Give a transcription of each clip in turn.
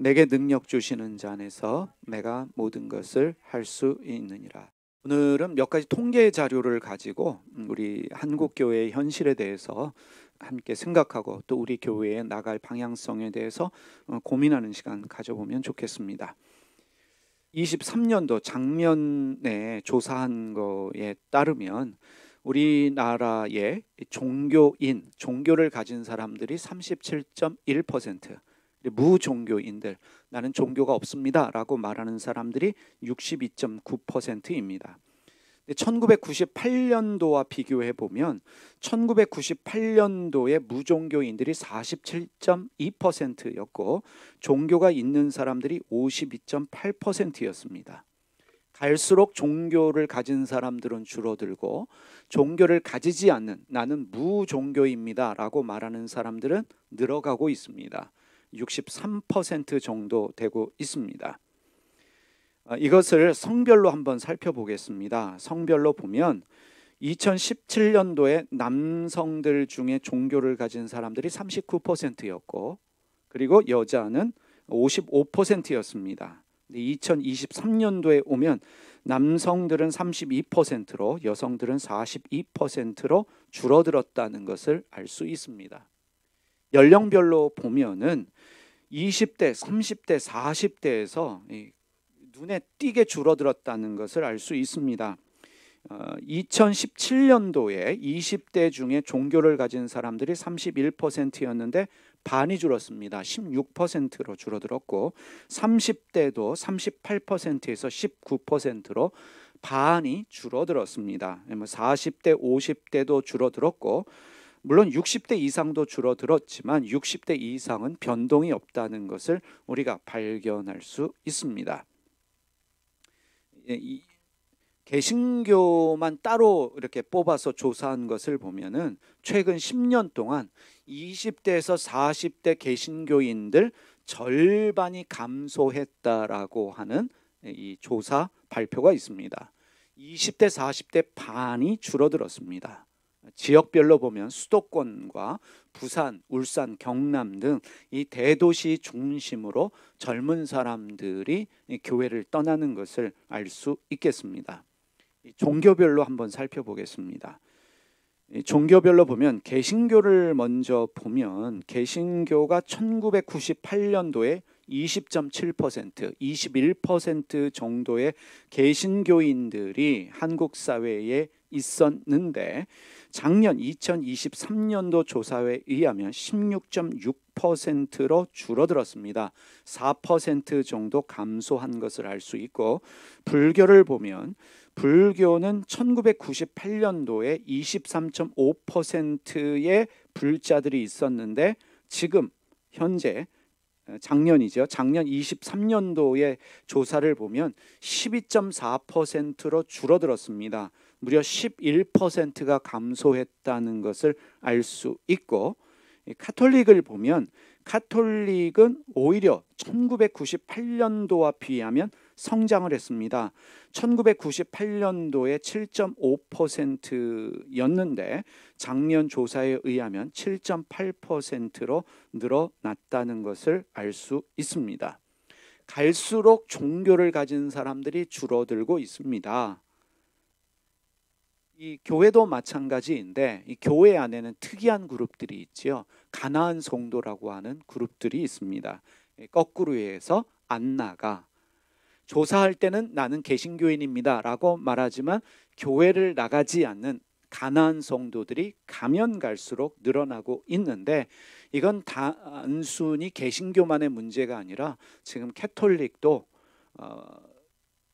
내게 능력 주시는 자 안에서 내가 모든 것을 할 수 있느니라. 오늘은 몇 가지 통계 자료를 가지고 우리 한국 교회의 현실에 대해서 함께 생각하고 또 우리 교회에 나갈 방향성에 대해서 고민하는 시간 가져보면 좋겠습니다. 23년도 작년에 조사한 거에 따르면 우리나라의 종교를 가진 사람들이 37.1%, 무종교인들, 나는 종교가 없습니다라고 말하는 사람들이 62.9%입니다. 1998년도와 비교해 보면 1998년도에 무종교인들이 47.2%였고 종교가 있는 사람들이 52.8%였습니다. 갈수록 종교를 가진 사람들은 줄어들고 종교를 가지지 않는 나는 무종교입니다라고 말하는 사람들은 늘어가고 있습니다. 63% 정도 되고 있습니다. 이것을 성별로 한번 살펴보겠습니다. 성별로 보면 2017년도에 남성들 중에 종교를 가진 사람들이 39%였고 그리고 여자는 55%였습니다. 2023년도에 오면 남성들은 32%로 여성들은 42%로 줄어들었다는 것을 알 수 있습니다. 연령별로 보면은 20대, 30대, 40대에서 눈에 띄게 줄어들었다는 것을 알 수 있습니다. 2017년도에 20대 중에 종교를 가진 사람들이 31%였는데 반이 줄었습니다. 16%로 줄어들었고 30대도 38%에서 19%로 반이 줄어들었습니다. 40대, 50대도 줄어들었고 물론 60대 이상도 줄어들었지만 60대 이상은 변동이 없다는 것을 우리가 발견할 수 있습니다. 개신교만 따로 이렇게 뽑아서 조사한 것을 보면은 최근 10년 동안 20대에서 40대 개신교인들 절반이 감소했다라고 하는 이 조사 발표가 있습니다. 20대, 40대 반이 줄어들었습니다. 지역별로 보면 수도권과 부산, 울산, 경남 등 이 대도시 중심으로 젊은 사람들이 교회를 떠나는 것을 알 수 있겠습니다. 종교별로 한번 살펴보겠습니다. 종교별로 보면 개신교를 먼저 보면 개신교가 1998년도에 20.7%, 21% 정도의 개신교인들이 한국 사회에 있었는데 작년 2023년도 조사에 의하면 16.6%로 줄어들었습니다. 4% 정도 감소한 것을 알 수 있고 불교를 보면 불교는 1998년도에 23.5%의 불자들이 있었는데 지금 현재 작년이죠. 작년 23년도의 조사를 보면 12.4%로 줄어들었습니다. 무려 11%가 감소했다는 것을 알 수 있고 카톨릭을 보면 카톨릭은 오히려 1998년도와 비하면 성장을 했습니다. 1998년도에 7.5%였는데 작년 조사에 의하면 7.8%로 늘어났다는 것을 알 수 있습니다. 갈수록 종교를 가진 사람들이 줄어들고 있습니다. 이 교회도 마찬가지인데 이 교회 안에는 특이한 그룹들이 있지요. 가나안 성도라고 하는 그룹들이 있습니다. 거꾸로 해서 안 나가. 조사할 때는 나는 개신교인입니다 라고 말하지만 교회를 나가지 않는 가나안 성도들이 가면 갈수록 늘어나고 있는데 이건 단순히 개신교만의 문제가 아니라 지금 캐톨릭도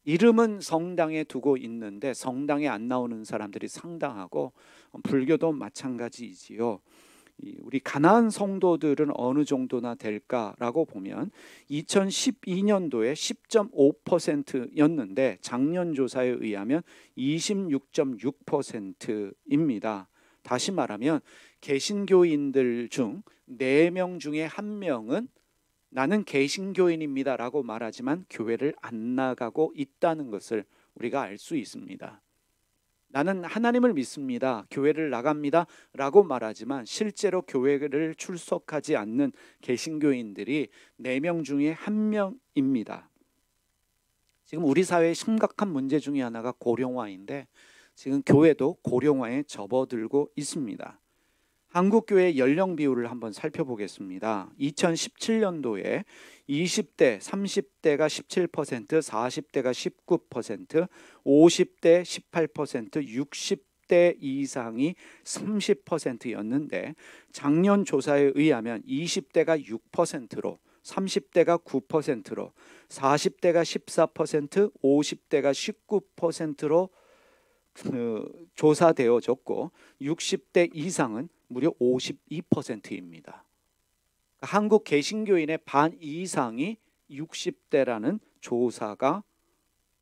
이름은 성당에 두고 있는데 성당에 안 나오는 사람들이 상당하고 불교도 마찬가지이지요. 우리 가나안 성도들은 어느 정도나 될까라고 보면 2012년도에 10.5%였는데 작년 조사에 의하면 26.6%입니다. 다시 말하면 개신교인들 중 4명 중에 1명은 나는 개신교인입니다 라고 말하지만 교회를 안 나가고 있다는 것을 우리가 알 수 있습니다. 나는 하나님을 믿습니다. 교회를 나갑니다. 라고 말하지만 실제로 교회를 출석하지 않는 개신교인들이 4명 중에 1명입니다. 지금 우리 사회의 심각한 문제 중에 하나가 고령화인데 지금 교회도 고령화에 접어들고 있습니다. 한국 교회의 연령 비율을 한번 살펴보겠습니다. 2017년도에 20대, 30대가 17%, 40대가 19%, 50대 18%, 60대 이상이 30%였는데 작년 조사에 의하면 20대가 6%로, 30대가 9%로, 40대가 14%, 50대가 19%로 조사되어졌고 60대 이상은 무려 52%입니다. 한국 개신교인의 반 이상이 60대라는 조사가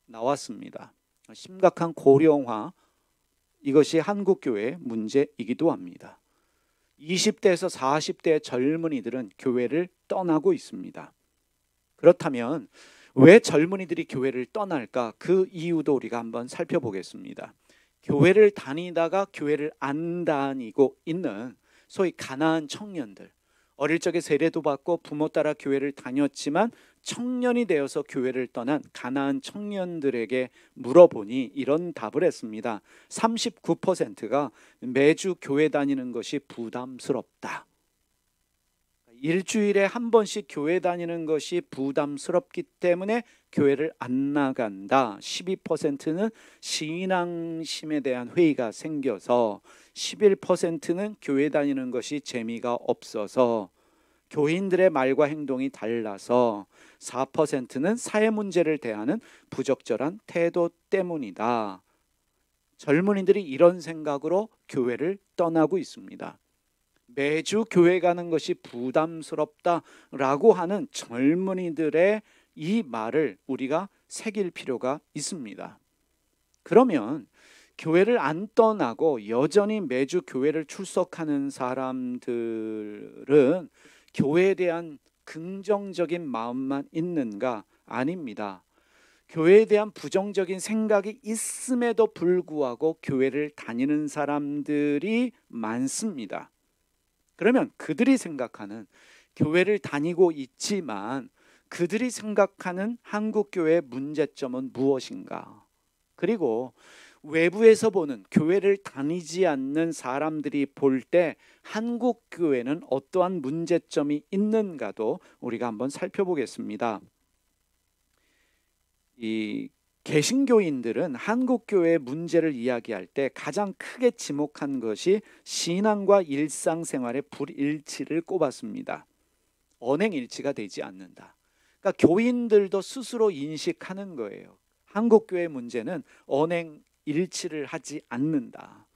나왔습니다. 심각한 고령화, 이것이 한국 교회의 문제이기도 합니다. 20대에서 40대의 젊은이들은 교회를 떠나고 있습니다. 그렇다면 왜 젊은이들이 교회를 떠날까? 그 이유도 우리가 한번 살펴보겠습니다. 교회를 다니다가 교회를 안 다니고 있는 소위 가난한 청년들, 어릴 적에 세례도 받고 부모 따라 교회를 다녔지만 청년이 되어서 교회를 떠난 가난한 청년들에게 물어보니 이런 답을 했습니다. 39%가 매주 교회 다니는 것이 부담스럽다. 일주일에 한 번씩 교회 다니는 것이 부담스럽기 때문에 교회를 안 나간다. 12%는 신앙심에 대한 회의가 생겨서, 11%는 교회 다니는 것이 재미가 없어서, 교인들의 말과 행동이 달라서, 4%는 사회 문제를 대하는 부적절한 태도 때문이다. 젊은이들이 이런 생각으로 교회를 떠나고 있습니다. 매주 교회 가는 것이 부담스럽다라고 하는 젊은이들의 이 말을 우리가 새길 필요가 있습니다. 그러면 교회를 안 떠나고 여전히 매주 교회를 출석하는 사람들은 교회에 대한 긍정적인 마음만 있는가? 아닙니다. 교회에 대한 부정적인 생각이 있음에도 불구하고 교회를 다니는 사람들이 많습니다. 그러면 그들이 생각하는, 교회를 다니고 있지만 그들이 생각하는 한국교회의 문제점은 무엇인가? 그리고 외부에서 보는, 교회를 다니지 않는 사람들이 볼 때 한국교회는 어떠한 문제점이 있는가도 우리가 한번 살펴보겠습니다. 이 개신교인들은 한국교회의 문제를 이야기할 때 가장 크게 지목한 것이 신앙과 일상생활의 불일치를 꼽았습니다. 언행일치가 되지 않는다. 그러니까 교인들도 스스로 인식하는 거예요. 한국교회의 문제는 언행일치를 하지 않는다.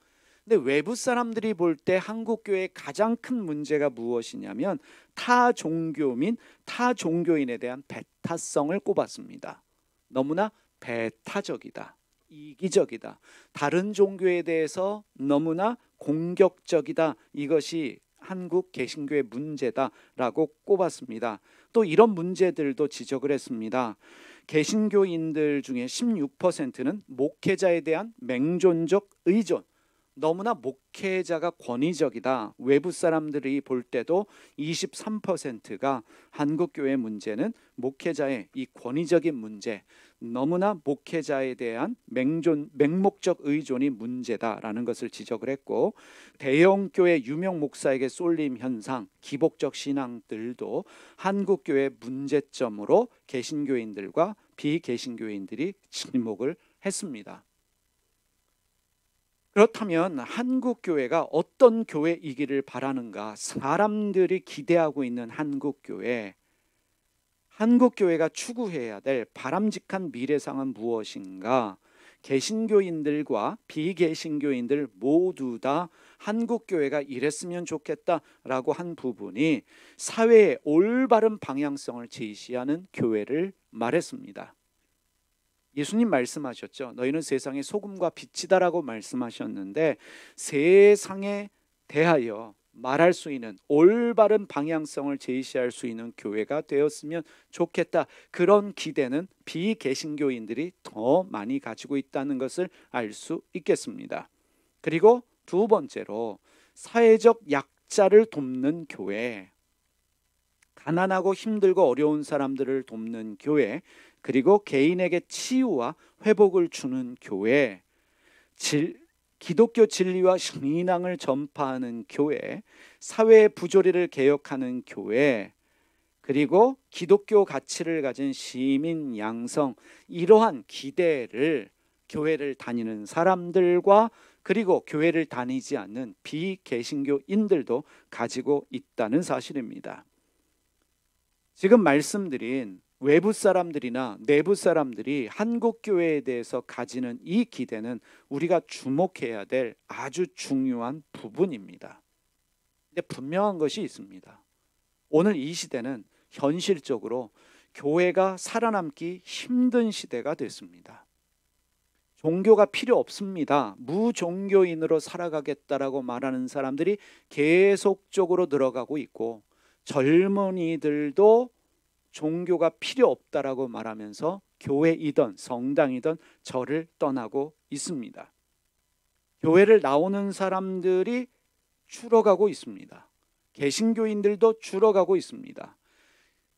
근데 외부 사람들이 볼 때 한국교회의 가장 큰 문제가 무엇이냐면 타 종교민, 타 종교인에 대한 배타성을 꼽았습니다. 너무나 배타적이다, 이기적이다, 다른 종교에 대해서 너무나 공격적이다, 이것이 한국 개신교의 문제다라고 꼽았습니다. 또 이런 문제들도 지적을 했습니다. 개신교인들 중에 16%는 목회자에 대한 맹존적 의존, 너무나 목회자가 권위적이다. 외부 사람들이 볼 때도 23%가 한국교회 문제는 목회자의 이 권위적인 문제, 너무나 목회자에 대한 맹목적 의존이 문제다라는 것을 지적을 했고, 대형교회 유명 목사에게 쏠림 현상, 기복적 신앙들도 한국교회 문제점으로 개신교인들과 비개신교인들이 지목을 했습니다. 그렇다면 한국교회가 어떤 교회이기를 바라는가? 사람들이 기대하고 있는 한국교회, 한국교회가 추구해야 될 바람직한 미래상은 무엇인가? 개신교인들과 비개신교인들 모두 다 한국교회가 이랬으면 좋겠다라고 한 부분이 사회의 올바른 방향성을 제시하는 교회를 말했습니다. 예수님 말씀하셨죠. 너희는 세상의 소금과 빛이다라고 말씀하셨는데 세상에 대하여 말할 수 있는 올바른 방향성을 제시할 수 있는 교회가 되었으면 좋겠다. 그런 기대는 비개신교인들이 더 많이 가지고 있다는 것을 알 수 있겠습니다. 그리고 두 번째로 사회적 약자를 돕는 교회, 가난하고 힘들고 어려운 사람들을 돕는 교회, 그리고 개인에게 치유와 회복을 주는 교회, 기독교 진리와 신앙을 전파하는 교회, 사회의 부조리를 개혁하는 교회, 그리고 기독교 가치를 가진 시민 양성, 이러한 기대를 교회를 다니는 사람들과 그리고 교회를 다니지 않는 비개신교인들도 가지고 있다는 사실입니다. 지금 말씀드린 외부 사람들이나 내부 사람들이 한국 교회에 대해서 가지는 이 기대는 우리가 주목해야 될 아주 중요한 부분입니다. 근데 분명한 것이 있습니다. 오늘 이 시대는 현실적으로 교회가 살아남기 힘든 시대가 됐습니다. 종교가 필요 없습니다. 무종교인으로 살아가겠다라고 말하는 사람들이 계속적으로 늘어가고 있고, 젊은이들도 종교가 필요 없다라고 말하면서 교회이든 성당이든 절을 떠나고 있습니다. 교회를 나오는 사람들이 줄어가고 있습니다. 개신교인들도 줄어가고 있습니다.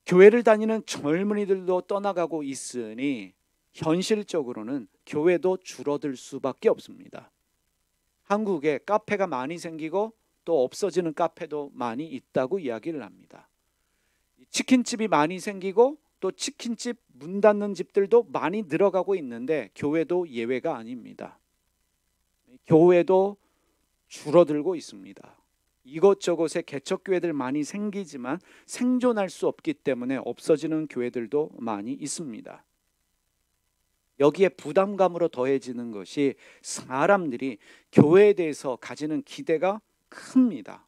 교회를 다니는 젊은이들도 떠나가고 있으니 현실적으로는 교회도 줄어들 수밖에 없습니다. 한국에 카페가 많이 생기고 또 없어지는 카페도 많이 있다고 이야기를 합니다. 치킨집이 많이 생기고 또 치킨집 문 닫는 집들도 많이 늘어가고 있는데 교회도 예외가 아닙니다. 교회도 줄어들고 있습니다. 이곳저곳에 개척교회들 많이 생기지만 생존할 수 없기 때문에 없어지는 교회들도 많이 있습니다. 여기에 부담감으로 더해지는 것이 사람들이 교회에 대해서 가지는 기대가 큽니다.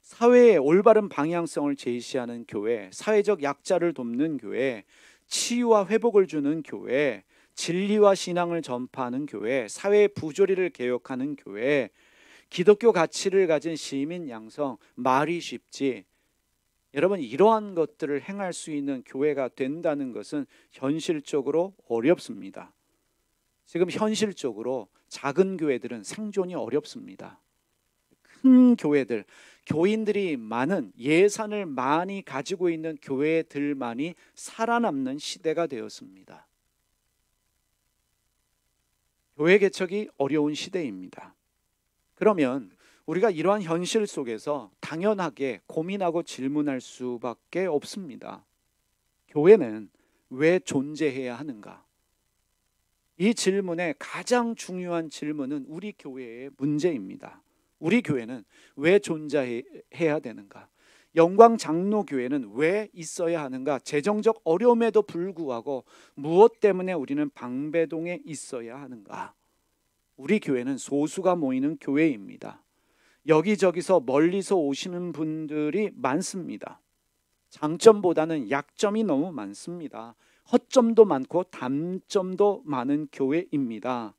사회의 올바른 방향성을 제시하는 교회, 사회적 약자를 돕는 교회, 치유와 회복을 주는 교회, 진리와 신앙을 전파하는 교회, 사회의 부조리를 개혁하는 교회, 기독교 가치를 가진 시민 양성, 말이 쉽지. 여러분, 이러한 것들을 행할 수 있는 교회가 된다는 것은 현실적으로 어렵습니다. 지금 현실적으로 작은 교회들은 생존이 어렵습니다. 큰 교회들, 교인들이 많은, 예산을 많이 가지고 있는 교회들만이 살아남는 시대가 되었습니다. 교회 개척이 어려운 시대입니다. 그러면 우리가 이러한 현실 속에서 당연하게 고민하고 질문할 수밖에 없습니다. 교회는 왜 존재해야 하는가? 이 질문의 가장 중요한 질문은 우리 교회의 문제입니다. 우리 교회는 왜 존재해야 되는가? 영광 장로교회는 왜 있어야 하는가? 재정적 어려움에도 불구하고 무엇 때문에 우리는 방배동에 있어야 하는가? 우리 교회는 소수가 모이는 교회입니다. 여기저기서 멀리서 오시는 분들이 많습니다. 장점보다는 약점이 너무 많습니다. 허점도 많고 단점도 많은 교회입니다.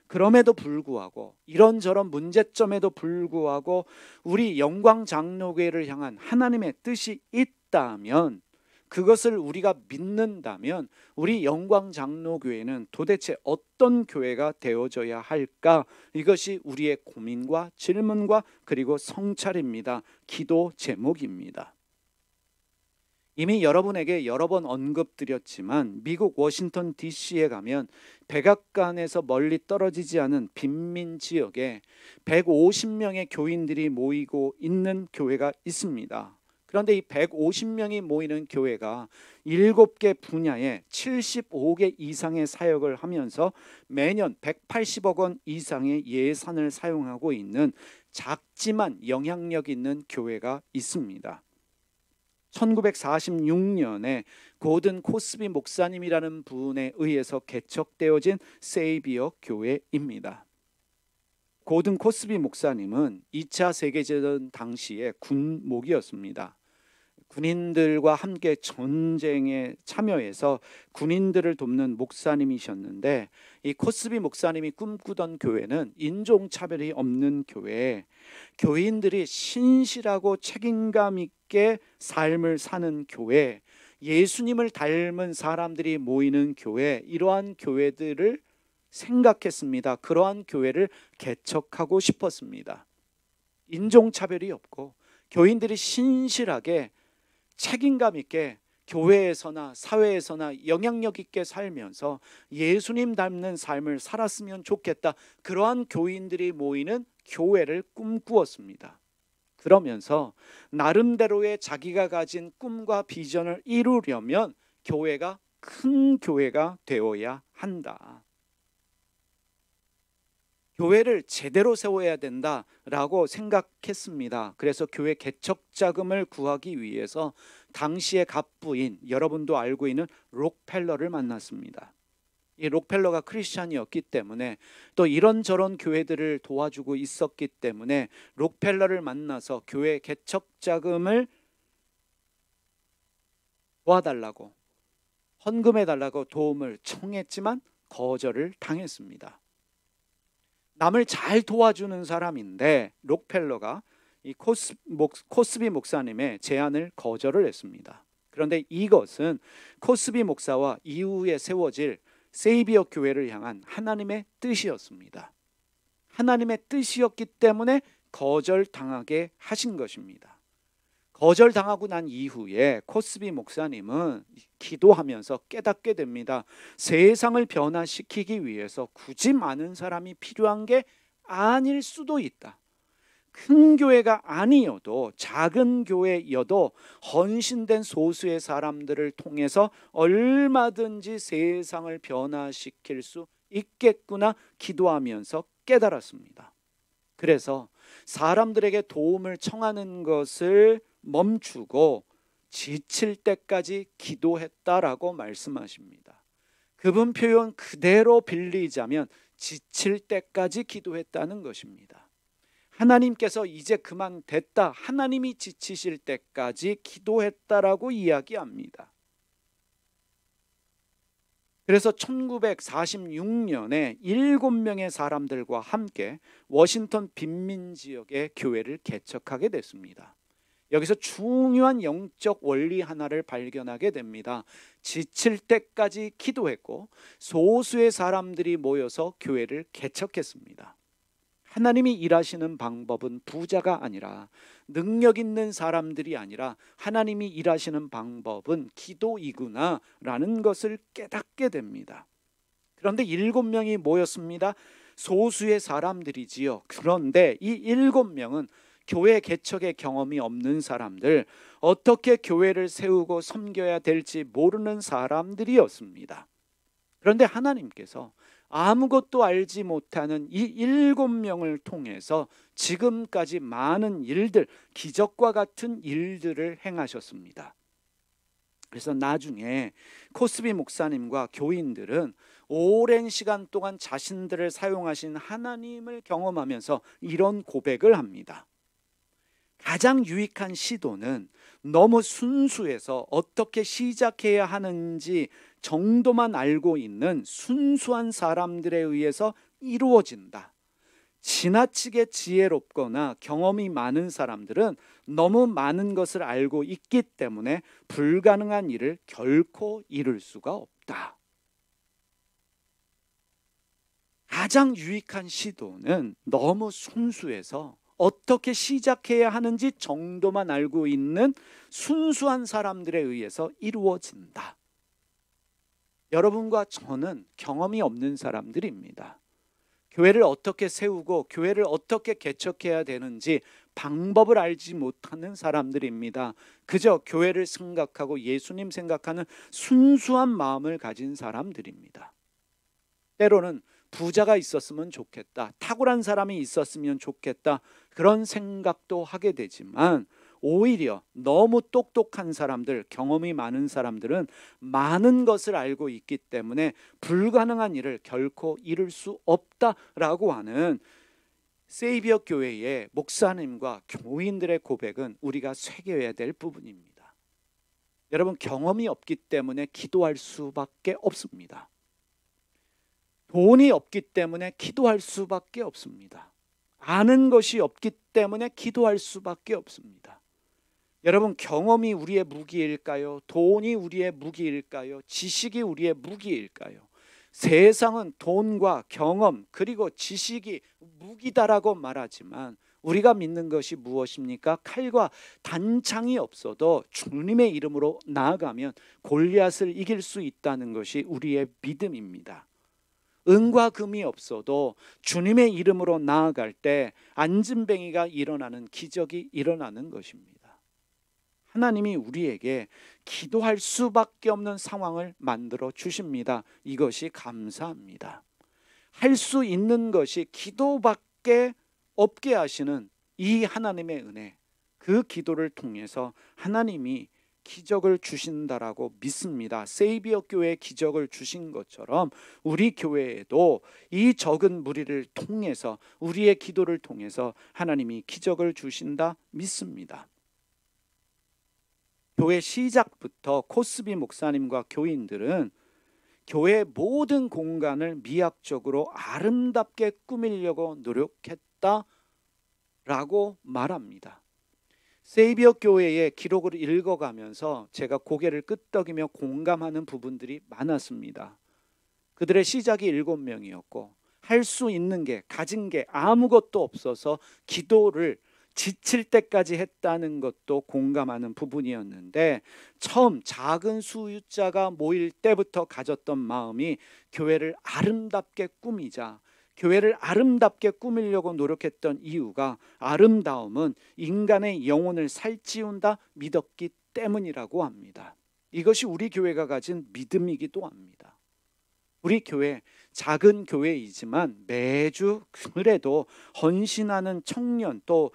그럼에도 불구하고, 이런저런 문제점에도 불구하고 우리 영광 장로교회를 향한 하나님의 뜻이 있다면, 그것을 우리가 믿는다면 우리 영광 장로교회는 도대체 어떤 교회가 되어져야 할까? 이것이 우리의 고민과 질문과 그리고 성찰입니다. 기도 제목입니다. 이미 여러분에게 여러 번 언급드렸지만 미국 워싱턴 DC에 가면 백악관에서 멀리 떨어지지 않은 빈민 지역에 150명의 교인들이 모이고 있는 교회가 있습니다. 그런데 이 150명이 모이는 교회가 7개 분야에 75개 이상의 사역을 하면서 매년 180억 원 이상의 예산을 사용하고 있는 작지만 영향력 있는 교회가 있습니다. 1946년에 고든 코스비 목사님이라는 분에 의해서 개척되어진 세이비어 교회입니다. 고든 코스비 목사님은 2차 세계대전 당시에 군목이었습니다. 군인들과 함께 전쟁에 참여해서 군인들을 돕는 목사님이셨는데, 이 코스비 목사님이 꿈꾸던 교회는 인종차별이 없는 교회, 교인들이 신실하고 책임감 있게 삶을 사는 교회, 예수님을 닮은 사람들이 모이는 교회, 이러한 교회들을 생각했습니다. 그러한 교회를 개척하고 싶었습니다. 인종차별이 없고 교인들이 신실하게 책임감 있게 교회에서나 사회에서나 영향력 있게 살면서 예수님 닮는 삶을 살았으면 좋겠다. 그러한 교인들이 모이는 교회를 꿈꾸었습니다. 그러면서 나름대로의 자기가 가진 꿈과 비전을 이루려면 교회가 큰 교회가 되어야 한다. 교회를 제대로 세워야 된다라고 생각했습니다. 그래서 교회 개척 자금을 구하기 위해서 당시의 갑부인, 여러분도 알고 있는 록펠러를 만났습니다. 이 록펠러가 크리스찬이었기 때문에 또 이런저런 교회들을 도와주고 있었기 때문에 록펠러를 만나서 교회 개척 자금을 도와달라고, 헌금해달라고 도움을 청했지만 거절을 당했습니다. 남을 잘 도와주는 사람인데 록펠러가 이 코스비 목사님의 제안을 거절을 했습니다. 그런데 이것은 코스비 목사와 이후에 세워질 세이비어 교회를 향한 하나님의 뜻이었습니다. 하나님의 뜻이었기 때문에 거절당하게 하신 것입니다. 거절당하고 난 이후에 코스비 목사님은 기도하면서 깨닫게 됩니다. 세상을 변화시키기 위해서 굳이 많은 사람이 필요한 게 아닐 수도 있다. 큰 교회가 아니어도 작은 교회여도 헌신된 소수의 사람들을 통해서 얼마든지 세상을 변화시킬 수 있겠구나 기도하면서 깨달았습니다. 그래서 사람들에게 도움을 청하는 것을 멈추고 지칠 때까지 기도했다라고 말씀하십니다. 그분 표현 그대로 빌리자면 지칠 때까지 기도했다는 것입니다. 하나님께서 이제 그만 됐다, 하나님이 지치실 때까지 기도했다라고 이야기합니다. 그래서 1946년에 7명의 사람들과 함께 워싱턴 빈민 지역의 교회를 개척하게 됐습니다. 여기서 중요한 영적 원리 하나를 발견하게 됩니다. 지칠 때까지 기도했고 소수의 사람들이 모여서 교회를 개척했습니다. 하나님이 일하시는 방법은 부자가 아니라, 능력 있는 사람들이 아니라 하나님이 일하시는 방법은 기도이구나 라는 것을 깨닫게 됩니다. 그런데 7명이 모였습니다. 소수의 사람들이지요. 그런데 이 7명은 교회 개척의 경험이 없는 사람들, 어떻게 교회를 세우고 섬겨야 될지 모르는 사람들이었습니다. 그런데 하나님께서 아무것도 알지 못하는 이 7명을 통해서 지금까지 많은 일들, 기적과 같은 일들을 행하셨습니다. 그래서 나중에 코스비 목사님과 교인들은 오랜 시간 동안 자신들을 사용하신 하나님을 경험하면서 이런 고백을 합니다. 가장 유익한 시도는 너무 순수해서 어떻게 시작해야 하는지 정도만 알고 있는 순수한 사람들에 의해서 이루어진다. 지나치게 지혜롭거나 경험이 많은 사람들은 너무 많은 것을 알고 있기 때문에 불가능한 일을 결코 이룰 수가 없다. 가장 유익한 시도는 너무 순수해서 어떻게 시작해야 하는지 정도만 알고 있는 순수한 사람들에 의해서 이루어진다. 여러분과 저는 경험이 없는 사람들입니다. 교회를 어떻게 세우고 교회를 어떻게 개척해야 되는지 방법을 알지 못하는 사람들입니다. 그저 교회를 생각하고 예수님 생각하는 순수한 마음을 가진 사람들입니다. 때로는 부자가 있었으면 좋겠다, 탁월한 사람이 있었으면 좋겠다, 그런 생각도 하게 되지만 오히려 너무 똑똑한 사람들, 경험이 많은 사람들은 많은 것을 알고 있기 때문에 불가능한 일을 결코 이룰 수 없다라고 하는 세이비어 교회의 목사님과 교인들의 고백은 우리가 새겨야 될 부분입니다. 여러분, 경험이 없기 때문에 기도할 수밖에 없습니다. 돈이 없기 때문에 기도할 수밖에 없습니다. 아는 것이 없기 때문에 기도할 수밖에 없습니다. 여러분, 경험이 우리의 무기일까요? 돈이 우리의 무기일까요? 지식이 우리의 무기일까요? 세상은 돈과 경험 그리고 지식이 무기다라고 말하지만 우리가 믿는 것이 무엇입니까? 칼과 단창이 없어도 주님의 이름으로 나아가면 골리앗을 이길 수 있다는 것이 우리의 믿음입니다. 은과 금이 없어도 주님의 이름으로 나아갈 때 안진뱅이가 일어나는 기적이 일어나는 것입니다. 하나님이 우리에게 기도할 수밖에 없는 상황을 만들어 주십니다. 이것이 감사합니다. 할 수 있는 것이 기도밖에 없게 하시는 이 하나님의 은혜, 그 기도를 통해서 하나님이 기적을 주신다라고 믿습니다. 세이비어 교회에 기적을 주신 것처럼 우리 교회에도 이 적은 무리를 통해서, 우리의 기도를 통해서 하나님이 기적을 주신다 믿습니다. 교회 시작부터 코스비 목사님과 교인들은 교회의 모든 공간을 미학적으로 아름답게 꾸미려고 노력했다라고 말합니다. 세이비어 교회의 기록을 읽어가면서 제가 고개를 끄덕이며 공감하는 부분들이 많았습니다. 그들의 시작이 7명이었고 할 수 있는 게, 가진 게 아무것도 없어서 기도를 지칠 때까지 했다는 것도 공감하는 부분이었는데, 처음 작은 숫자가 모일 때부터 가졌던 마음이 교회를 아름답게 꾸미자, 교회를 아름답게 꾸미려고 노력했던 이유가, 아름다움은 인간의 영혼을 살찌운다 믿었기 때문이라고 합니다. 이것이 우리 교회가 가진 믿음이기도 합니다. 우리 교회 작은 교회이지만 매주 그래도 헌신하는 청년 또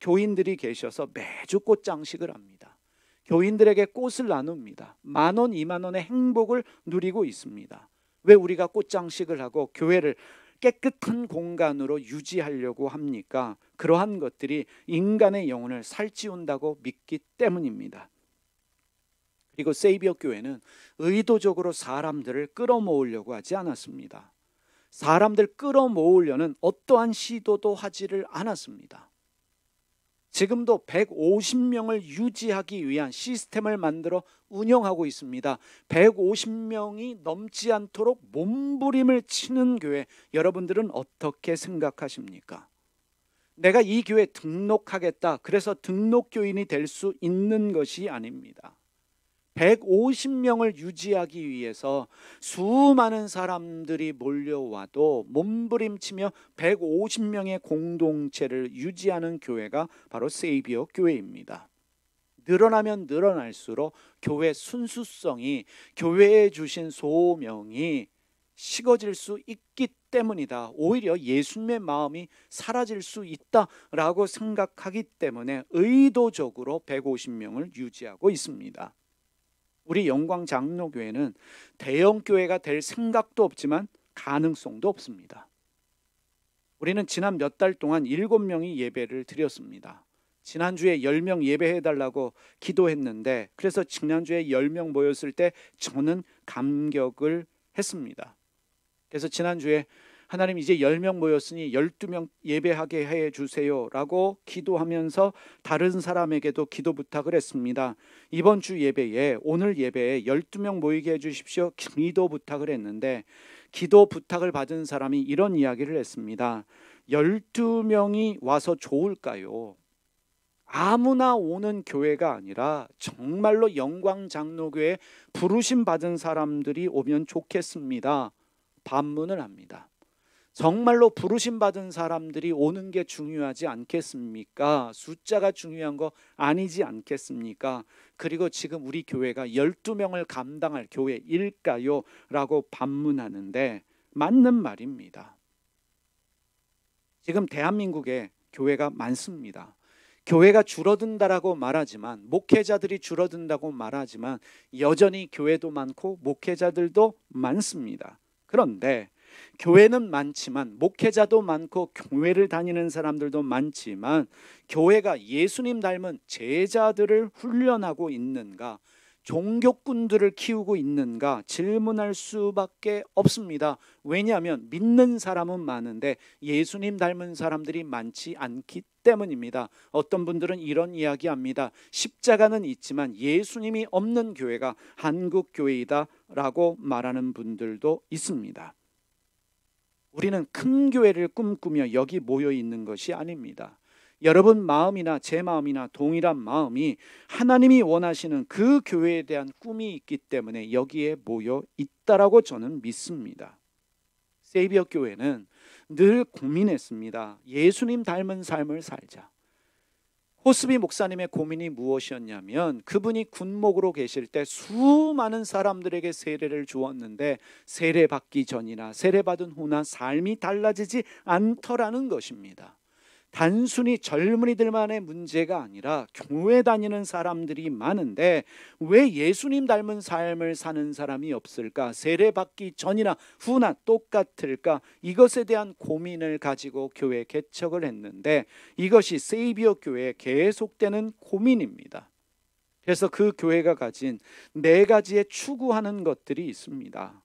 교인들이 계셔서 매주 꽃장식을 합니다. 교인들에게 꽃을 나눕니다. 10,000원, 20,000원의 행복을 누리고 있습니다. 왜 우리가 꽃장식을 하고 교회를 깨끗한 공간으로 유지하려고 합니까? 그러한 것들이 인간의 영혼을 살찌운다고 믿기 때문입니다. 그리고 세이비어 교회는 의도적으로 사람들을 끌어모으려고 하지 않았습니다. 사람들 끌어모으려는 어떠한 시도도 하지를 않았습니다. 지금도 150명을 유지하기 위한 시스템을 만들어 운영하고 있습니다. 150명이 넘지 않도록 몸부림을 치는 교회, 여러분들은 어떻게 생각하십니까? 내가 이 교회에 등록하겠다, 그래서 등록교인이 될 수 있는 것이 아닙니다. 150명을 유지하기 위해서 수많은 사람들이 몰려와도 몸부림치며 150명의 공동체를 유지하는 교회가 바로 세이비어 교회입니다. 늘어나면 늘어날수록 교회 순수성이, 교회에 주신 소명이 식어질 수 있기 때문이다. 오히려 예수님의 마음이 사라질 수 있다라고 생각하기 때문에 의도적으로 150명을 유지하고 있습니다. 우리 영광 장로교회는 대형 교회가 될 생각도 없지만 가능성도 없습니다. 우리는 지난 몇 달 동안 7명이 예배를 드렸습니다. 지난주에 10명 예배해달라고 기도했는데, 그래서 지난주에 10명 모였을 때 저는 감격을 했습니다. 그래서 지난주에 하나님, 이제 10명 모였으니 12명 예배하게 해주세요 라고 기도하면서 다른 사람에게도 기도 부탁을 했습니다. 이번 주 예배에, 오늘 예배에 12명 모이게 해주십시오 기도 부탁을 했는데, 기도 부탁을 받은 사람이 이런 이야기를 했습니다. 12명이 와서 좋을까요? 아무나 오는 교회가 아니라 정말로 영광장로교회 부르심 받은 사람들이 오면 좋겠습니다. 반문을 합니다. 정말로 부르심 받은 사람들이 오는 게 중요하지 않겠습니까? 숫자가 중요한 거 아니지 않겠습니까? 그리고 지금 우리 교회가 12명을 감당할 교회일까요? 라고 반문하는데 맞는 말입니다. 지금 대한민국에 교회가 많습니다. 교회가 줄어든다라고 말하지만, 목회자들이 줄어든다고 말하지만 여전히 교회도 많고 목회자들도 많습니다. 그런데 교회는 많지만, 목회자도 많고 교회를 다니는 사람들도 많지만, 교회가 예수님 닮은 제자들을 훈련하고 있는가? 종교꾼들을 키우고 있는가 질문할 수밖에 없습니다. 왜냐하면 믿는 사람은 많은데 예수님 닮은 사람들이 많지 않기 때문입니다. 어떤 분들은 이런 이야기합니다. 십자가는 있지만 예수님이 없는 교회가 한국교회이다 라고 말하는 분들도 있습니다. 우리는 큰 교회를 꿈꾸며 여기 모여 있는 것이 아닙니다. 여러분 마음이나 제 마음이나 동일한 마음이 하나님이 원하시는 그 교회에 대한 꿈이 있기 때문에 여기에 모여 있다라고 저는 믿습니다. 세이비어 교회는 늘 고민했습니다. 예수님 닮은 삶을 살자. 호스비 목사님의 고민이 무엇이었냐면 그분이 군목으로 계실 때 수많은 사람들에게 세례를 주었는데 세례받기 전이나 세례받은 후나 삶이 달라지지 않더라는 것입니다. 단순히 젊은이들만의 문제가 아니라 교회 다니는 사람들이 많은데 왜 예수님 닮은 삶을 사는 사람이 없을까? 세례받기 전이나 후나 똑같을까? 이것에 대한 고민을 가지고 교회 개척을 했는데 이것이 세이비어 교회의 계속되는 고민입니다. 그래서 그 교회가 가진 4가지의 추구하는 것들이 있습니다.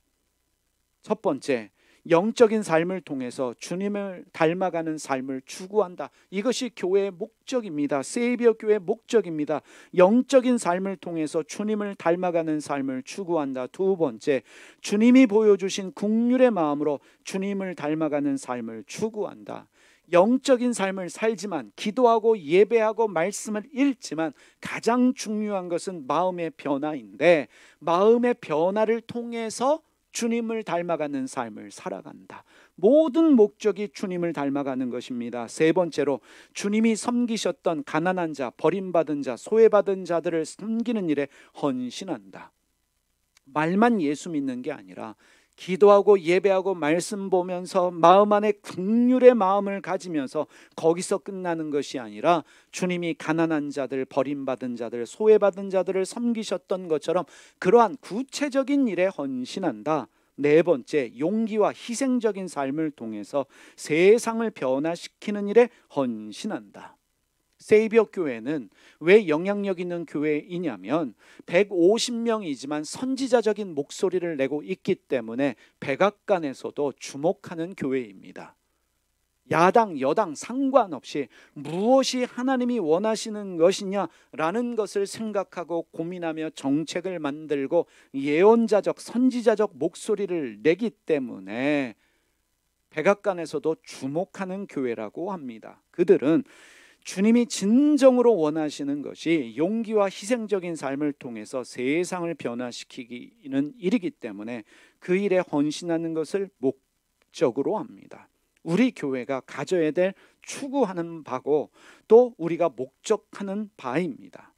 첫 번째, 영적인 삶을 통해서 주님을 닮아가는 삶을 추구한다. 이것이 교회의 목적입니다. 세이비어 교회의 목적입니다. 영적인 삶을 통해서 주님을 닮아가는 삶을 추구한다. 두 번째, 주님이 보여주신 긍휼의 마음으로 주님을 닮아가는 삶을 추구한다. 영적인 삶을 살지만 기도하고 예배하고 말씀을 읽지만 가장 중요한 것은 마음의 변화인데 마음의 변화를 통해서 주님을 닮아가는 삶을 살아간다. 모든 목적이 주님을 닮아가는 것입니다. 세 번째로 주님이 섬기셨던 가난한 자, 버림받은 자, 소외받은 자들을 섬기는 일에 헌신한다. 말만 예수 믿는 게 아니라 기도하고 예배하고 말씀 보면서 마음 안에 긍휼의 마음을 가지면서 거기서 끝나는 것이 아니라 주님이 가난한 자들, 버림받은 자들, 소외받은 자들을 섬기셨던 것처럼 그러한 구체적인 일에 헌신한다. 네 번째, 용기와 희생적인 삶을 통해서 세상을 변화시키는 일에 헌신한다. 세이비어 교회는 왜 영향력 있는 교회이냐면 150명이지만 선지자적인 목소리를 내고 있기 때문에 백악관에서도 주목하는 교회입니다. 야당 여당 상관없이 무엇이 하나님이 원하시는 것이냐라는 것을 생각하고 고민하며 정책을 만들고 예언자적 선지자적 목소리를 내기 때문에 백악관에서도 주목하는 교회라고 합니다. 그들은 주님이 진정으로 원하시는 것이 용기와 희생적인 삶을 통해서 세상을 변화시키는 일이기 때문에 그 일에 헌신하는 것을 목적으로 합니다. 우리 교회가 가져야 될 추구하는 바고 또 우리가 목적하는 바입니다.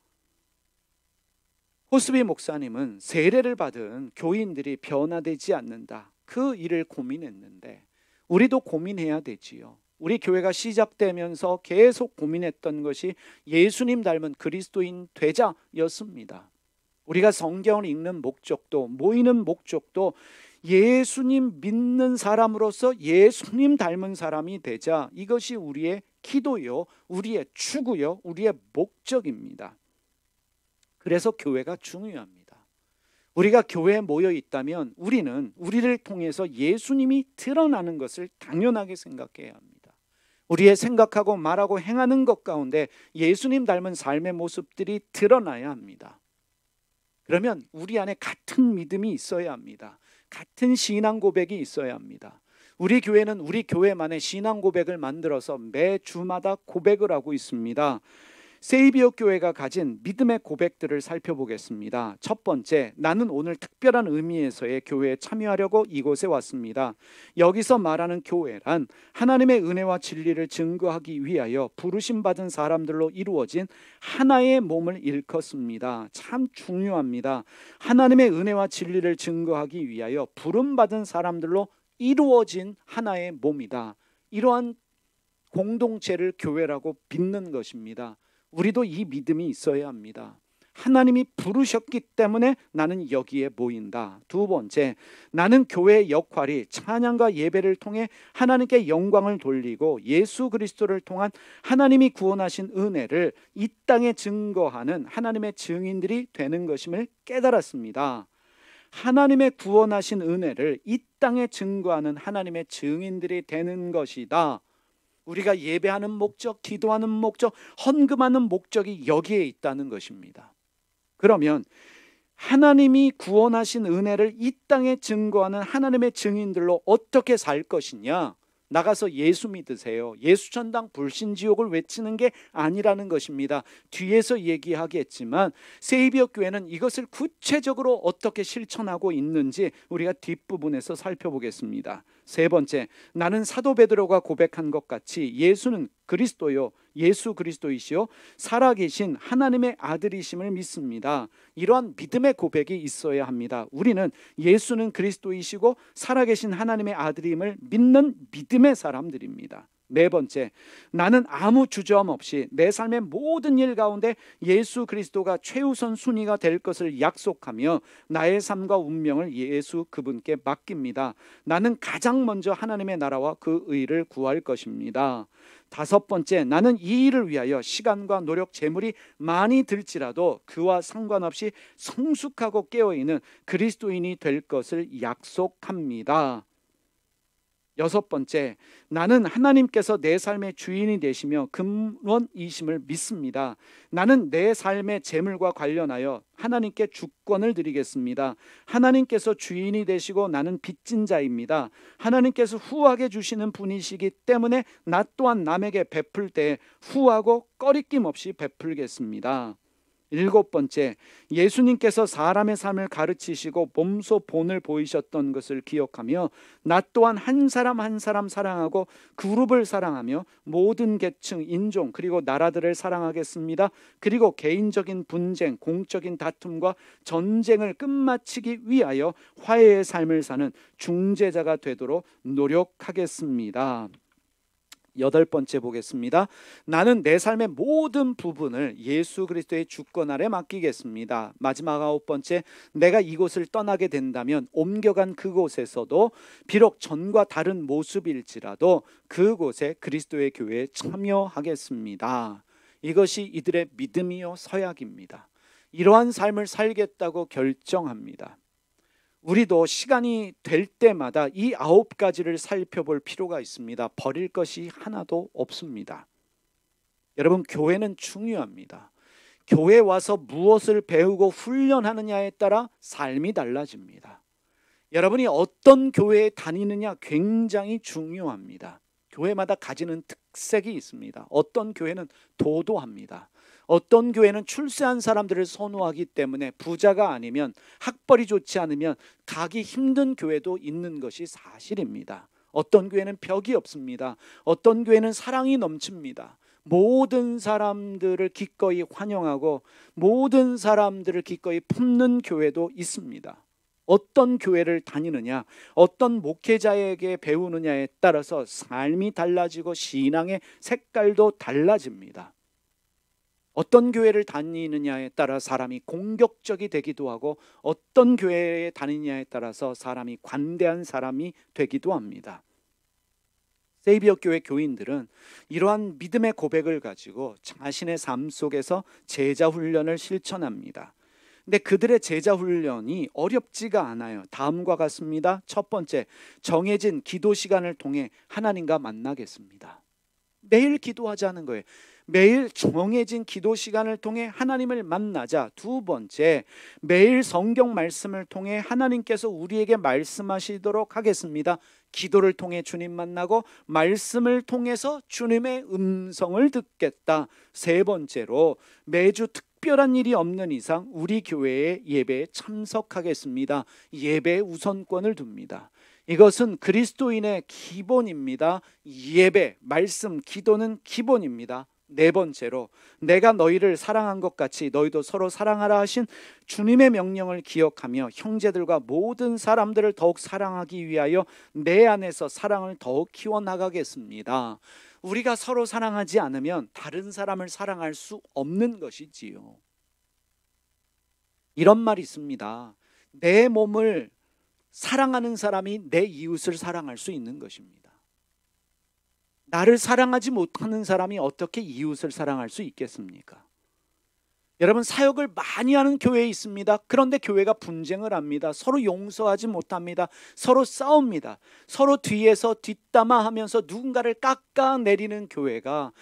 호스비 목사님은 세례를 받은 교인들이 변화되지 않는다. 그 일을 고민했는데 우리도 고민해야 되지요. 우리 교회가 시작되면서 계속 고민했던 것이 예수님 닮은 그리스도인 되자였습니다. 우리가 성경을 읽는 목적도 모이는 목적도 예수님 믿는 사람으로서 예수님 닮은 사람이 되자. 이것이 우리의 기도요, 우리의 추구요, 우리의 목적입니다. 그래서 교회가 중요합니다. 우리가 교회에 모여 있다면 우리는 우리를 통해서 예수님이 드러나는 것을 당연하게 생각해야 합니다. 우리의 생각하고 말하고 행하는 것 가운데 예수님 닮은 삶의 모습들이 드러나야 합니다. 그러면 우리 안에 같은 믿음이 있어야 합니다. 같은 신앙 고백이 있어야 합니다. 우리 교회는 우리 교회만의 신앙 고백을 만들어서 매주마다 고백을 하고 있습니다. 세이비어 교회가 가진 믿음의 고백들을 살펴보겠습니다. 첫 번째, 나는 오늘 특별한 의미에서의 교회에 참여하려고 이곳에 왔습니다. 여기서 말하는 교회란 하나님의 은혜와 진리를 증거하기 위하여 부르심받은 사람들로 이루어진 하나의 몸을 일컫습니다. 참 중요합니다. 하나님의 은혜와 진리를 증거하기 위하여 부름받은 사람들로 이루어진 하나의 몸이다. 이러한 공동체를 교회라고 빚는 것입니다. 우리도 이 믿음이 있어야 합니다. 하나님이 부르셨기 때문에 나는 여기에 모인다. 두 번째, 나는 교회의 역할이 찬양과 예배를 통해 하나님께 영광을 돌리고 예수 그리스도를 통한 하나님이 구원하신 은혜를 이 땅에 증거하는 하나님의 증인들이 되는 것임을 깨달았습니다. 하나님의 구원하신 은혜를 이 땅에 증거하는 하나님의 증인들이 되는 것이다. 우리가 예배하는 목적, 기도하는 목적, 헌금하는 목적이 여기에 있다는 것입니다. 그러면 하나님이 구원하신 은혜를 이 땅에 증거하는 하나님의 증인들로 어떻게 살 것이냐? 나가서 예수 믿으세요. 예수 천당 불신지옥을 외치는 게 아니라는 것입니다. 뒤에서 얘기하겠지만 세이비어 교회는 이것을 구체적으로 어떻게 실천하고 있는지 우리가 뒷부분에서 살펴보겠습니다. 세 번째, 나는 사도 베드로가 고백한 것 같이 예수는 그리스도요, 예수 그리스도이시요 살아계신 하나님의 아들이심을 믿습니다. 이러한 믿음의 고백이 있어야 합니다. 우리는 예수는 그리스도이시고 살아계신 하나님의 아들임을 믿는 믿음의 사람들입니다. 네 번째, 나는 아무 주저함 없이 내 삶의 모든 일 가운데 예수 그리스도가 최우선 순위가 될 것을 약속하며 나의 삶과 운명을 예수 그분께 맡깁니다. 나는 가장 먼저 하나님의 나라와 그 의를 구할 것입니다. 다섯 번째, 나는 이 일을 위하여 시간과 노력, 재물이 많이 들지라도 그와 상관없이 성숙하고 깨어있는 그리스도인이 될 것을 약속합니다. 여섯 번째, 나는 하나님께서 내 삶의 주인이 되시며 근원이심을 믿습니다. 나는 내 삶의 재물과 관련하여 하나님께 주권을 드리겠습니다. 하나님께서 주인이 되시고 나는 빚진 자입니다. 하나님께서 후하게 주시는 분이시기 때문에 나 또한 남에게 베풀 때 후하고 꺼리낌 없이 베풀겠습니다. 일곱 번째, 예수님께서 사람의 삶을 가르치시고 몸소 본을 보이셨던 것을 기억하며 나 또한 한 사람 한 사람 사랑하고 그룹을 사랑하며 모든 계층, 인종 그리고 나라들을 사랑하겠습니다. 그리고 개인적인 분쟁, 공적인 다툼과 전쟁을 끝마치기 위하여 화해의 삶을 사는 중재자가 되도록 노력하겠습니다. 여덟 번째 보겠습니다. 나는 내 삶의 모든 부분을 예수 그리스도의 주권 아래 맡기겠습니다. 마지막 아홉 번째, 내가 이곳을 떠나게 된다면 옮겨간 그곳에서도 비록 전과 다른 모습일지라도 그곳에 그리스도의 교회에 참여하겠습니다. 이것이 이들의 믿음이요 서약입니다. 이러한 삶을 살겠다고 결정합니다. 우리도 시간이 될 때마다 이 아홉 가지를 살펴볼 필요가 있습니다. 버릴 것이 하나도 없습니다. 여러분, 교회는 중요합니다. 교회 와서 무엇을 배우고 훈련하느냐에 따라 삶이 달라집니다. 여러분이 어떤 교회에 다니느냐 굉장히 중요합니다. 교회마다 가지는 특색이 있습니다. 어떤 교회는 도도합니다. 어떤 교회는 출세한 사람들을 선호하기 때문에 부자가 아니면 학벌이 좋지 않으면 가기 힘든 교회도 있는 것이 사실입니다. 어떤 교회는 벽이 없습니다. 어떤 교회는 사랑이 넘칩니다. 모든 사람들을 기꺼이 환영하고 모든 사람들을 기꺼이 품는 교회도 있습니다. 어떤 교회를 다니느냐, 어떤 목회자에게 배우느냐에 따라서 삶이 달라지고 신앙의 색깔도 달라집니다. 어떤 교회를 다니느냐에 따라 사람이 공격적이 되기도 하고 어떤 교회에 다니느냐에 따라서 사람이 관대한 사람이 되기도 합니다. 세이비어 교회 교인들은 이러한 믿음의 고백을 가지고 자신의 삶 속에서 제자 훈련을 실천합니다. 근데 그들의 제자 훈련이 어렵지가 않아요. 다음과 같습니다. 첫 번째, 정해진 기도 시간을 통해 하나님과 만나겠습니다. 매일 기도하자는 거예요. 매일 정해진 기도 시간을 통해 하나님을 만나자. 두 번째, 매일 성경 말씀을 통해 하나님께서 우리에게 말씀하시도록 하겠습니다. 기도를 통해 주님 만나고 말씀을 통해서 주님의 음성을 듣겠다. 세 번째로, 매주 특별한 일이 없는 이상 우리 교회의 예배에 참석하겠습니다. 예배에 우선권을 둡니다. 이것은 그리스도인의 기본입니다. 예배, 말씀, 기도는 기본입니다. 네 번째로, 내가 너희를 사랑한 것 같이 너희도 서로 사랑하라 하신 주님의 명령을 기억하며 형제들과 모든 사람들을 더욱 사랑하기 위하여 내 안에서 사랑을 더욱 키워나가겠습니다. 우리가 서로 사랑하지 않으면 다른 사람을 사랑할 수 없는 것이지요. 이런 말이 있습니다. 내 몸을 사랑하는 사람이 내 이웃을 사랑할 수 있는 것입니다. 나를 사랑하지 못하는 사람이 어떻게 이웃을 사랑할 수 있겠습니까? 여러분, 사역을 많이 하는 교회에 있습니다. 그런데 교회가 분쟁을 합니다. 서로 용서하지 못합니다. 서로 싸웁니다. 서로 뒤에서 뒷담화하면서 누군가를 깎아내리는 교회가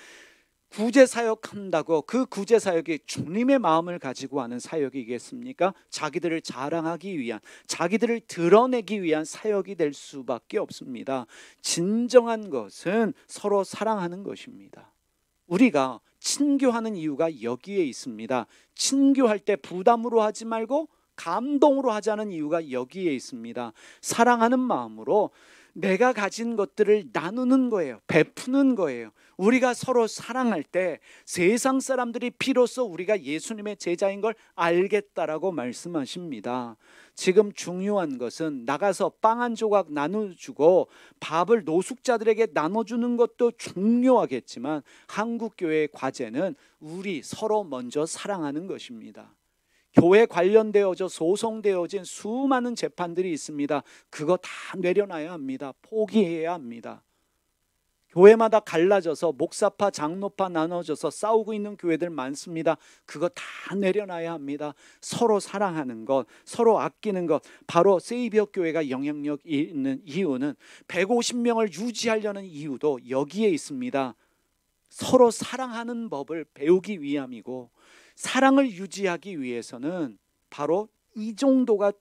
구제 사역한다고 그 구제 사역이 주님의 마음을 가지고 하는 사역이겠습니까? 자기들을 자랑하기 위한, 자기들을 드러내기 위한 사역이 될 수밖에 없습니다. 진정한 것은 서로 사랑하는 것입니다. 우리가 친교하는 이유가 여기에 있습니다. 친교할 때 부담으로 하지 말고 감동으로 하자는 이유가 여기에 있습니다. 사랑하는 마음으로 내가 가진 것들을 나누는 거예요. 베푸는 거예요. 우리가 서로 사랑할 때 세상 사람들이 비로소 우리가 예수님의 제자인 걸 알겠다라고 말씀하십니다. 지금 중요한 것은 나가서 빵 한 조각 나눠주고 밥을 노숙자들에게 나눠주는 것도 중요하겠지만 한국교회의 과제는 우리 서로 먼저 사랑하는 것입니다. 교회 관련되어져 소송되어진 수많은 재판들이 있습니다. 그거 다 내려놔야 합니다. 포기해야 합니다. 교회마다 갈라져서 목사파 장로파 나눠져서 싸우고 있는 교회들 많습니다. 그거 다 내려놔야 합니다. 서로 사랑하는 것, 서로 아끼는 것, 바로 세이비어 교회가 영향력 있는 이유는 150명을 유지하려는 이유도 여기에 있습니다. 서로 사랑하는 법을 배우기 위함이고, 사랑을 유지하기 위해서는 바로 이 정도가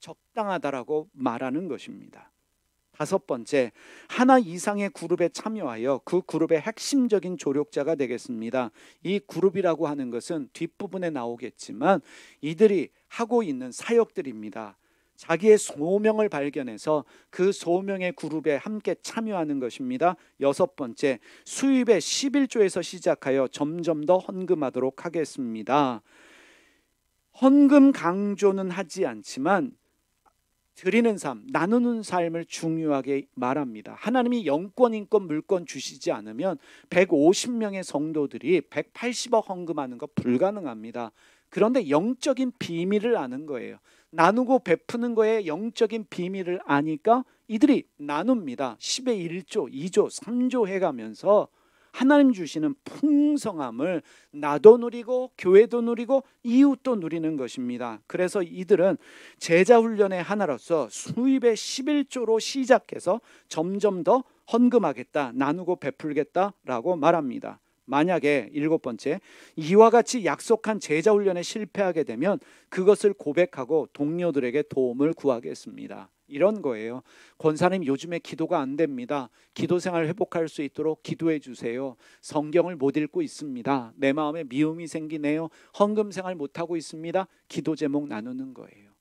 적당하다라고 말하는 것입니다. 다섯 번째, 하나 이상의 그룹에 참여하여 그 그룹의 핵심적인 조력자가 되겠습니다. 이 그룹이라고 하는 것은 뒷부분에 나오겠지만 이들이 하고 있는 사역들입니다. 자기의 소명을 발견해서 그 소명의 그룹에 함께 참여하는 것입니다. 여섯 번째, 수입의 11조에서 시작하여 점점 더 헌금하도록 하겠습니다. 헌금 강조는 하지 않지만 드리는 삶, 나누는 삶을 중요하게 말합니다. 하나님이 영권, 인권, 물권 주시지 않으면 150명의 성도들이 180억 헌금하는 거 불가능합니다. 그런데 영적인 비밀을 아는 거예요. 나누고 베푸는 거에 영적인 비밀을 아니까 이들이 나눕니다. 10의 1조, 2조, 3조 해가면서 하나님 주시는 풍성함을 나도 누리고 교회도 누리고 이웃도 누리는 것입니다. 그래서 이들은 제자훈련의 하나로서 수입의 11조로 시작해서 점점 더 헌금하겠다, 나누고 베풀겠다라고 말합니다. 만약에 일곱 번째, 이와 같이 약속한 제자훈련에 실패하게 되면 그것을 고백하고 동료들에게 도움을 구하겠습니다. 이런 거예요. 권사님, 요즘에 기도가 안 됩니다. 기도생활 회복할 수 있도록 기도해 주세요. 성경을 못 읽고 있습니다. 내 마음에 미움이 생기네요. 헌금생활 못하고 있습니다. 기도 제목 나누는 거예요.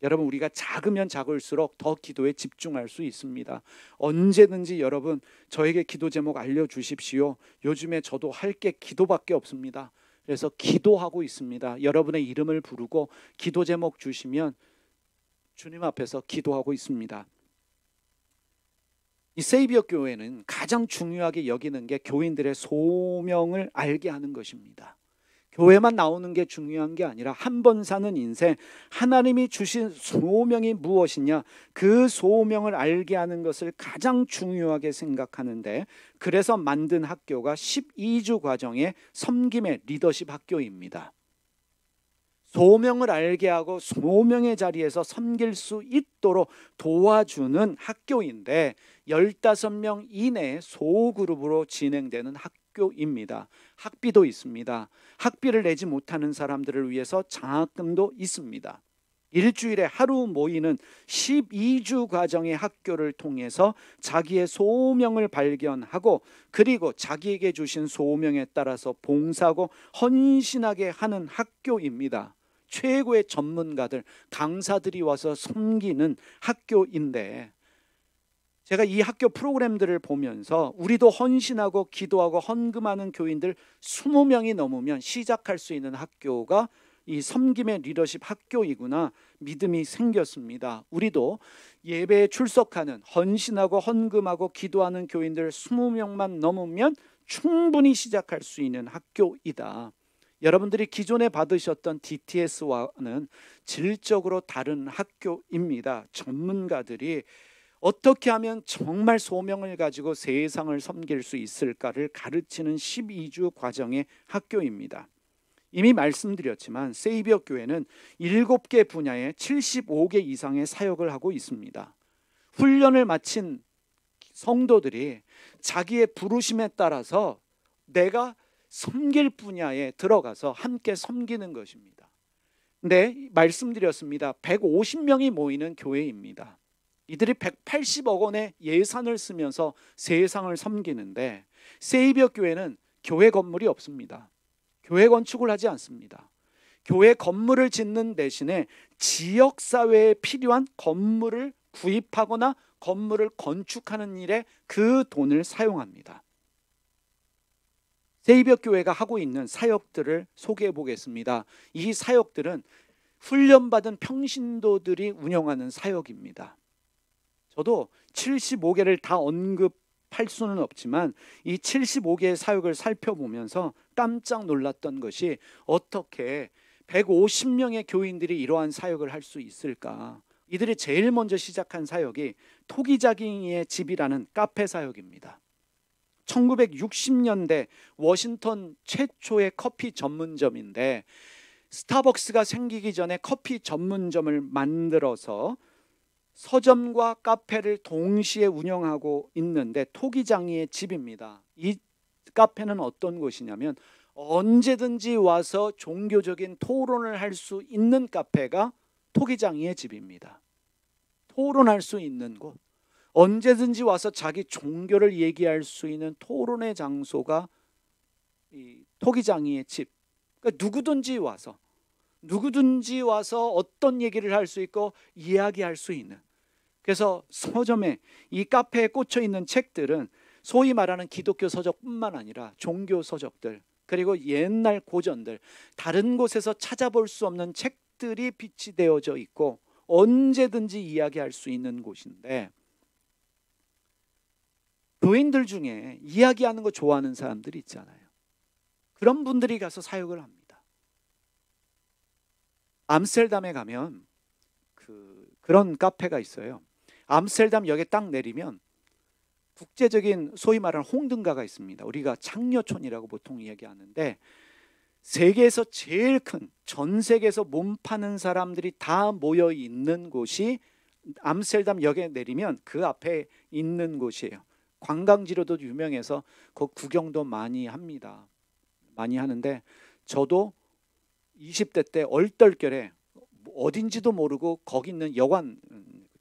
여러분, 우리가 작으면 작을수록 더 기도에 집중할 수 있습니다. 언제든지 여러분 저에게 기도 제목 알려주십시오. 요즘에 저도 할 게 기도밖에 없습니다. 그래서 기도하고 있습니다. 여러분의 이름을 부르고 기도 제목 주시면 주님 앞에서 기도하고 있습니다. 이 세이비어 교회는 가장 중요하게 여기는 게 교인들의 소명을 알게 하는 것입니다. 교회만 나오는 게 중요한 게 아니라 한 번 사는 인생, 하나님이 주신 소명이 무엇이냐, 그 소명을 알게 하는 것을 가장 중요하게 생각하는데, 그래서 만든 학교가 12주 과정의 섬김의 리더십 학교입니다. 소명을 알게 하고 소명의 자리에서 섬길 수 있도록 도와주는 학교인데 15명 이내의 소그룹으로 진행되는 학교입니다. 학비도 있습니다. 학비를 내지 못하는 사람들을 위해서 장학금도 있습니다. 일주일에 하루 모이는 12주 과정의 학교를 통해서 자기의 소명을 발견하고, 그리고 자기에게 주신 소명에 따라서 봉사하고 헌신하게 하는 학교입니다. 최고의 전문가들, 강사들이 와서 섬기는 학교인데, 제가 이 학교 프로그램들을 보면서 우리도 헌신하고 기도하고 헌금하는 교인들 20명이 넘으면 시작할 수 있는 학교가 이 섬김의 리더십 학교이구나 믿음이 생겼습니다. 우리도 예배에 출석하는, 헌신하고 헌금하고 기도하는 교인들 20명만 넘으면 충분히 시작할 수 있는 학교이다. 여러분들이 기존에 받으셨던 DTS와는 질적으로 다른 학교입니다. 전문가들이 어떻게 하면 정말 소명을 가지고 세상을 섬길 수 있을까를 가르치는 12주 과정의 학교입니다. 이미 말씀드렸지만 세이비어 교회는 7개 분야에 75개 이상의 사역을 하고 있습니다. 훈련을 마친 성도들이 자기의 부르심에 따라서 내가 섬길 분야에 들어가서 함께 섬기는 것입니다. 근데 말씀드렸습니다. 150명이 모이는 교회입니다. 이들이 180억 원의 예산을 쓰면서 세상을 섬기는데 세이비어 교회는 교회 건물이 없습니다. 교회 건축을 하지 않습니다. 교회 건물을 짓는 대신에 지역사회에 필요한 건물을 구입하거나 건물을 건축하는 일에 그 돈을 사용합니다. 세이비어 교회가 하고 있는 사역들을 소개해 보겠습니다. 이 사역들은 훈련받은 평신도들이 운영하는 사역입니다. 저도 75개를 다 언급할 수는 없지만 이 75개의 사역을 살펴보면서 깜짝 놀랐던 것이 어떻게 150명의 교인들이 이러한 사역을 할 수 있을까? 이들이 제일 먼저 시작한 사역이 토기자기의 집이라는 카페 사역입니다. 1960년대 워싱턴 최초의 커피 전문점인데 스타벅스가 생기기 전에 커피 전문점을 만들어서 서점과 카페를 동시에 운영하고 있는데 토기장이의 집입니다. 이 카페는 어떤 곳이냐면 언제든지 와서 종교적인 토론을 할 수 있는 카페가 토기장이의 집입니다. 토론할 수 있는 곳, 언제든지 와서 자기 종교를 얘기할 수 있는 토론의 장소가 이 토기장이의 집. 그러니까 누구든지 와서 어떤 얘기를 할 수 있고 이야기할 수 있는. 그래서 서점에 이 카페에 꽂혀 있는 책들은 소위 말하는 기독교 서적뿐만 아니라 종교 서적들, 그리고 옛날 고전들, 다른 곳에서 찾아볼 수 없는 책들이 비치되어져 있고 언제든지 이야기할 수 있는 곳인데, 교인들 중에 이야기하는 거 좋아하는 사람들이 있잖아요. 그런 분들이 가서 사역을 합니다. 암스테르담에 가면 그런 카페가 있어요. 암스테르담 역에 딱 내리면 국제적인 소위 말하는 홍등가가 있습니다. 우리가 창녀촌이라고 보통 이야기하는데 세계에서 제일 큰, 전 세계에서 몸 파는 사람들이 다 모여 있는 곳이 암스테르담 역에 내리면 그 앞에 있는 곳이에요. 관광지로도 유명해서 그 구경도 많이 합니다. 많이 하는데 저도 20대 때 얼떨결에 어딘지도 모르고 거기 있는 여관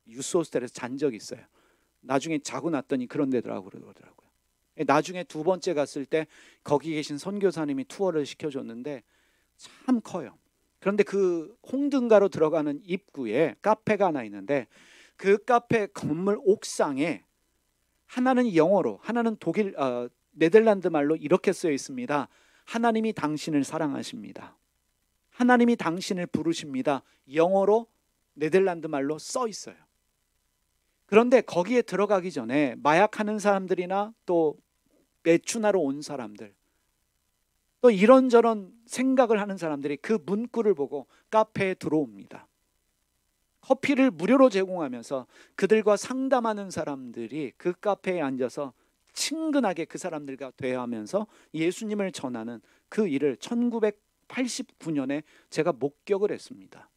유스 호스텔에서 잔 적이 있어요. 나중에 자고 났더니 그런 데더라고요. 나중에 두 번째 갔을 때 거기 계신 선교사님이 투어를 시켜줬는데 참 커요. 그런데 그 홍등가로 들어가는 입구에 카페가 하나 있는데 그 카페 건물 옥상에 하나는 영어로, 하나는 네덜란드 말로 이렇게 쓰여 있습니다. 하나님이 당신을 사랑하십니다. 하나님이 당신을 부르십니다. 영어로 네덜란드 말로 써 있어요. 그런데 거기에 들어가기 전에 마약하는 사람들이나 또 매춘하러 온 사람들, 또 이런저런 생각을 하는 사람들이 그 문구를 보고 카페에 들어옵니다. 커피를 무료로 제공하면서 그들과 상담하는 사람들이 그 카페에 앉아서 친근하게 그 사람들과 대화하면서 예수님을 전하는 그 일을 1989년에 제가 목격을 했습니다.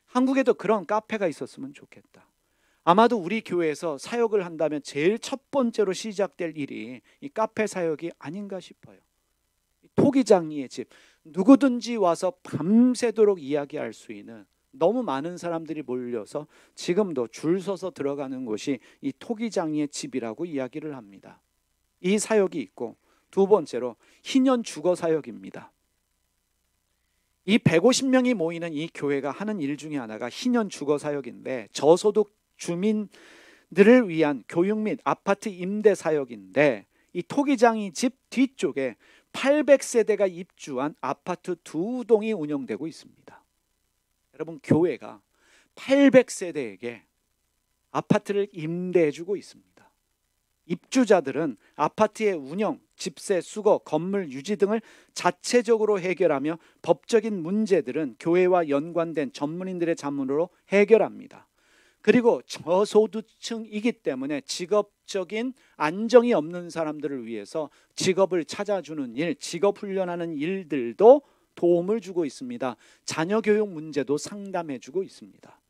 한국에도 그런 카페가 있었으면 좋겠다. 아마도 우리 교회에서 사역을 한다면 제일 첫 번째로 시작될 일이 이 카페 사역이 아닌가 싶어요. 토기장이의 집, 누구든지 와서 밤새도록 이야기할 수 있는, 너무 많은 사람들이 몰려서 지금도 줄 서서 들어가는 곳이 이 토기장이의 집이라고 이야기를 합니다. 이 사역이 있고, 두 번째로 희년 주거 사역입니다. 이 150명이 모이는 이 교회가 하는 일 중에 하나가 희년 주거 사역인데, 저소득 주민들을 위한 교육 및 아파트 임대 사역인데, 이 토기장이 집 뒤쪽에 800세대가 입주한 아파트 2동이 운영되고 있습니다. 여러분, 교회가 800세대에게 아파트를 임대해주고 있습니다. 입주자들은 아파트의 운영, 집세, 수거, 건물 유지 등을 자체적으로 해결하며 법적인 문제들은 교회와 연관된 전문인들의 자문으로 해결합니다. 그리고 저소득층이기 때문에 직업적인 안정이 없는 사람들을 위해서 직업을 찾아주는 일, 직업 훈련하는 일들도 도움을 주고 있습니다. 자녀 교육 문제도 상담해주고 있습니다.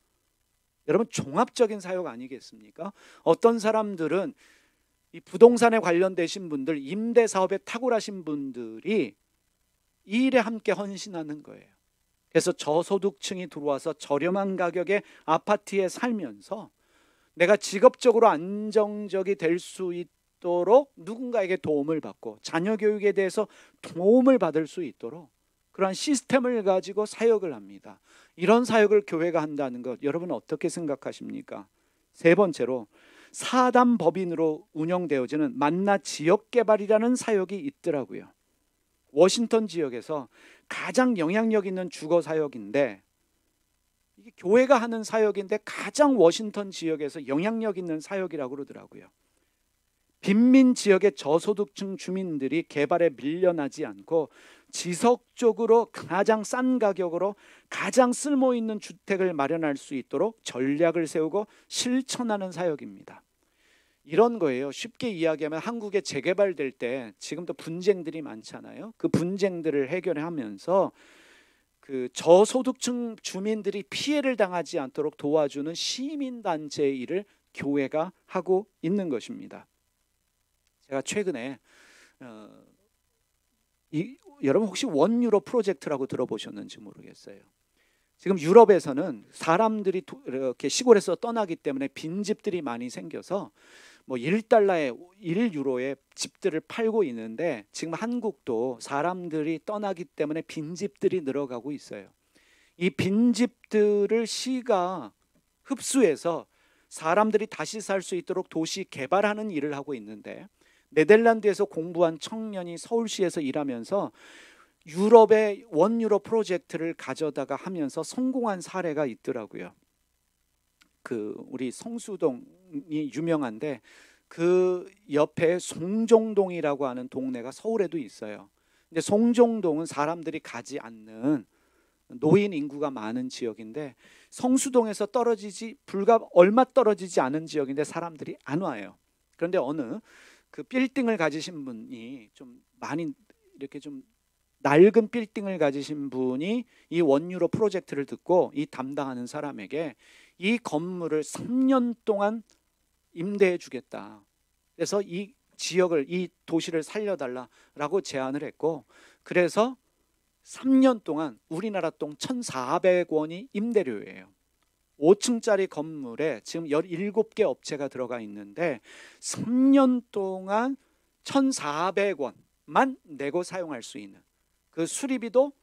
여러분, 종합적인 사역 아니겠습니까? 어떤 사람들은 이 부동산에 관련되신 분들, 임대 사업에 탁월하신 분들이 이 일에 함께 헌신하는 거예요. 그래서 저소득층이 들어와서 저렴한 가격의 아파트에 살면서 내가 직업적으로 안정적이 될 수 있도록 누군가에게 도움을 받고 자녀 교육에 대해서 도움을 받을 수 있도록 그러한 시스템을 가지고 사역을 합니다. 이런 사역을 교회가 한다는 것, 여러분은 어떻게 생각하십니까? 세 번째로 사단 법인으로 운영되어지는 만나 지역개발이라는 사역이 있더라고요. 워싱턴 지역에서 가장 영향력 있는 주거 사역인데, 이게 교회가 하는 사역인데 가장 워싱턴 지역에서 영향력 있는 사역이라고 그러더라고요. 빈민 지역의 저소득층 주민들이 개발에 밀려나지 않고 지속적으로 가장 싼 가격으로 가장 쓸모있는 주택을 마련할 수 있도록 전략을 세우고 실천하는 사역입니다. 이런 거예요. 쉽게 이야기하면 한국에 재개발될 때 지금도 분쟁들이 많잖아요. 그 분쟁들을 해결하면서 그 저소득층 주민들이 피해를 당하지 않도록 도와주는 시민단체의 일을 교회가 하고 있는 것입니다. 제가 최근에 여러분 혹시 원유로 프로젝트라고 들어보셨는지 모르겠어요. 지금 유럽에서는 사람들이 이렇게 시골에서 떠나기 때문에 빈집들이 많이 생겨서 뭐 1달러에 1유로에 집들을 팔고 있는데, 지금 한국도 사람들이 떠나기 때문에 빈집들이 늘어가고 있어요. 이 빈집들을 시가 흡수해서 사람들이 다시 살 수 있도록 도시 개발하는 일을 하고 있는데, 네덜란드에서 공부한 청년이 서울시에서 일하면서 유럽의 원유로 프로젝트를 가져다가 하면서 성공한 사례가 있더라고요. 그 우리 성수동이 유명한데 그 옆에 송정동이라고 하는 동네가 서울에도 있어요. 근데 송정동은 사람들이 가지 않는 노인 인구가 많은 지역인데, 성수동에서 불과 얼마 떨어지지 않은 지역인데 사람들이 안 와요. 그런데 어느 그 빌딩을 가지신 분이 좀 많이 이렇게 좀 낡은 빌딩을 가지신 분이 이 원유로 프로젝트를 듣고 이 담당하는 사람에게 이 건물을 3년 동안 임대해 주겠다. 그래서 이 지역을, 이 도시를 살려달라라고 제안을 했고, 그래서 3년 동안 우리나라 돈 1,400원이 임대료예요. 5층짜리 건물에 지금 17개 업체가 들어가 있는데 3년 동안 1,400원만 내고 사용할 수 있는, 그 수리비도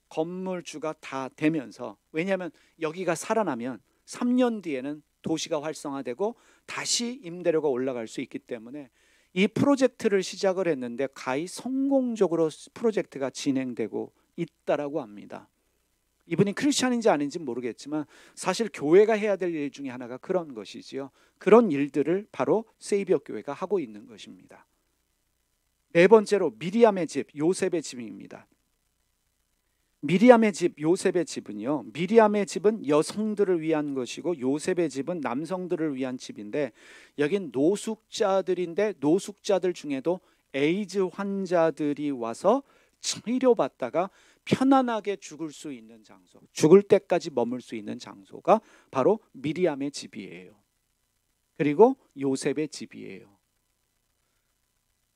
건물주가 다 대면서, 왜냐하면 여기가 살아나면 3년 뒤에는 도시가 활성화되고 다시 임대료가 올라갈 수 있기 때문에 이 프로젝트를 시작을 했는데 가히 성공적으로 프로젝트가 진행되고 있다라고 합니다. 이분이 크리스찬인지 아닌지 모르겠지만 사실 교회가 해야 될 일 중에 하나가 그런 것이지요. 그런 일들을 바로 세이비어 교회가 하고 있는 것입니다. 네 번째로 미리암의 집, 요셉의 집입니다. 미리암의 집, 요셉의 집은요, 미리암의 집은 여성들을 위한 것이고 요셉의 집은 남성들을 위한 집인데, 여긴 노숙자들인데 노숙자들 중에도 에이즈 환자들이 와서 치료받다가 편안하게 죽을 수 있는 장소, 죽을 때까지 머물 수 있는 장소가 바로 미리암의 집이에요. 그리고 요셉의 집이에요.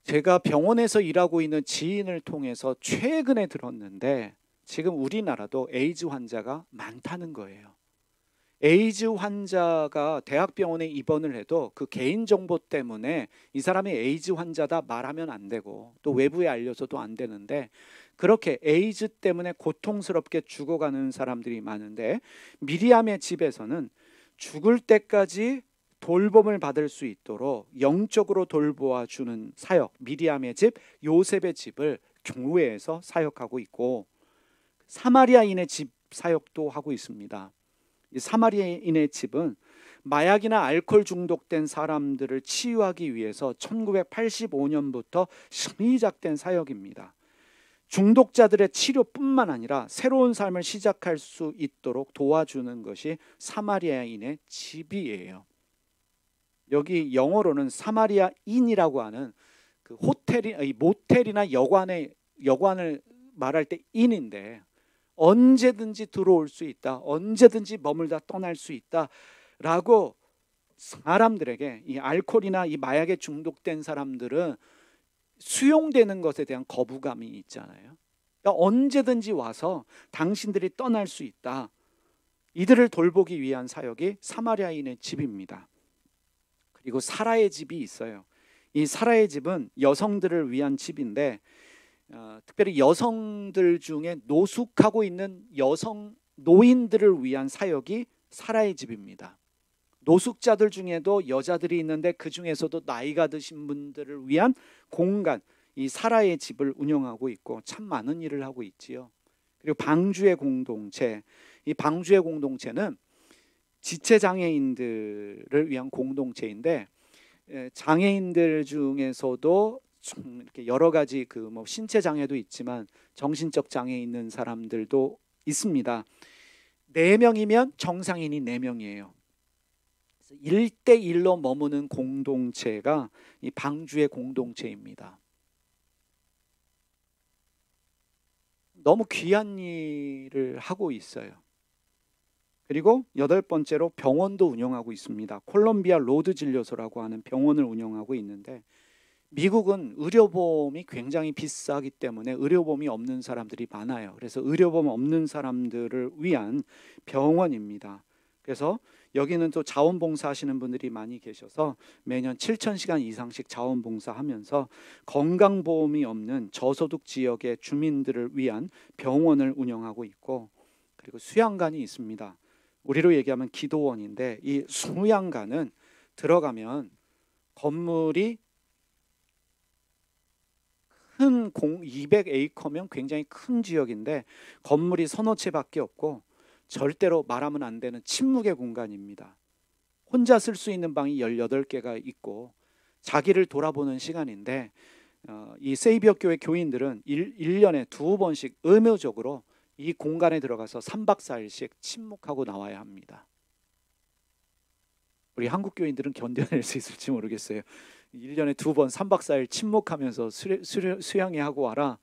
제가 병원에서 일하고 있는 지인을 통해서 최근에 들었는데 지금 우리나라도 에이즈 환자가 많다는 거예요. 에이즈 환자가 대학병원에 입원을 해도 그 개인정보 때문에 이 사람이 에이즈 환자다 말하면 안 되고 또 외부에 알려서도 안 되는데, 그렇게 에이즈 때문에 고통스럽게 죽어가는 사람들이 많은데, 미리암의 집에서는 죽을 때까지 돌봄을 받을 수 있도록 영적으로 돌보아 주는 사역, 미리암의 집, 요셉의 집을 교회에서 사역하고 있고, 사마리아인의 집 사역도 하고 있습니다. 이 사마리아인의 집은 마약이나 알코올 중독된 사람들을 치유하기 위해서 1985년부터 시작된 사역입니다. 중독자들의 치료뿐만 아니라 새로운 삶을 시작할 수 있도록 도와주는 것이 사마리아인의 집이에요. 여기 영어로는 사마리아인이라고 하는 그 모텔이나 여관을 말할 때 인인데, 언제든지 들어올 수 있다, 언제든지 머물다 떠날 수 있다라고 사람들에게, 이 알코올이나 이 마약에 중독된 사람들은 수용되는 것에 대한 거부감이 있잖아요. 그러니까 언제든지 와서 당신들이 떠날 수 있다. 이들을 돌보기 위한 사역이 사마리아인의 집입니다. 그리고 사라의 집이 있어요. 이 사라의 집은 여성들을 위한 집인데, 특별히 여성들 중에 노숙하고 있는 여성 노인들을 위한 사역이 사라의 집입니다. 노숙자들 중에도 여자들이 있는데 그 중에서도 나이가 드신 분들을 위한 공간, 이 사라의 집을 운영하고 있고 참 많은 일을 하고 있지요. 그리고 방주의 공동체, 이 방주의 공동체는 지체장애인들을 위한 공동체인데, 장애인들 중에서도 이렇게 여러 가지 신체 장애도 있지만 정신적 장애 있는 사람들도 있습니다. 4명이면 정상인이 4명이에요. 1대1로 머무는 공동체가 이 방주의 공동체입니다. 너무 귀한 일을 하고 있어요. 그리고 8번째로 병원도 운영하고 있습니다. 콜롬비아 로드 진료소라고 하는 병원을 운영하고 있는데, 미국은 의료보험이 굉장히 비싸기 때문에 의료보험이 없는 사람들이 많아요. 그래서 의료보험 없는 사람들을 위한 병원입니다. 그래서 여기는 또 자원봉사 하시는 분들이 많이 계셔서 매년 7,000시간 이상씩 자원봉사하면서 건강보험이 없는 저소득 지역의 주민들을 위한 병원을 운영하고 있고, 그리고 수양관이 있습니다. 우리로 얘기하면 기도원인데, 이 수양관은 들어가면 건물이 큰 200에이커면 굉장히 큰 지역인데 건물이 서너 채밖에 없고 절대로 말하면 안 되는 침묵의 공간입니다. 혼자 쓸 수 있는 방이 18개가 있고 자기를 돌아보는 시간인데, 이 세이비어 교회 교인들은 1년에 2번씩 의무적으로 이 공간에 들어가서 3박 4일씩 침묵하고 나와야 합니다. 우리 한국 교인들은 견뎌낼 수 있을지 모르겠어요. 1년에 2번 3박 4일 침묵하면서 수양회 하고 와라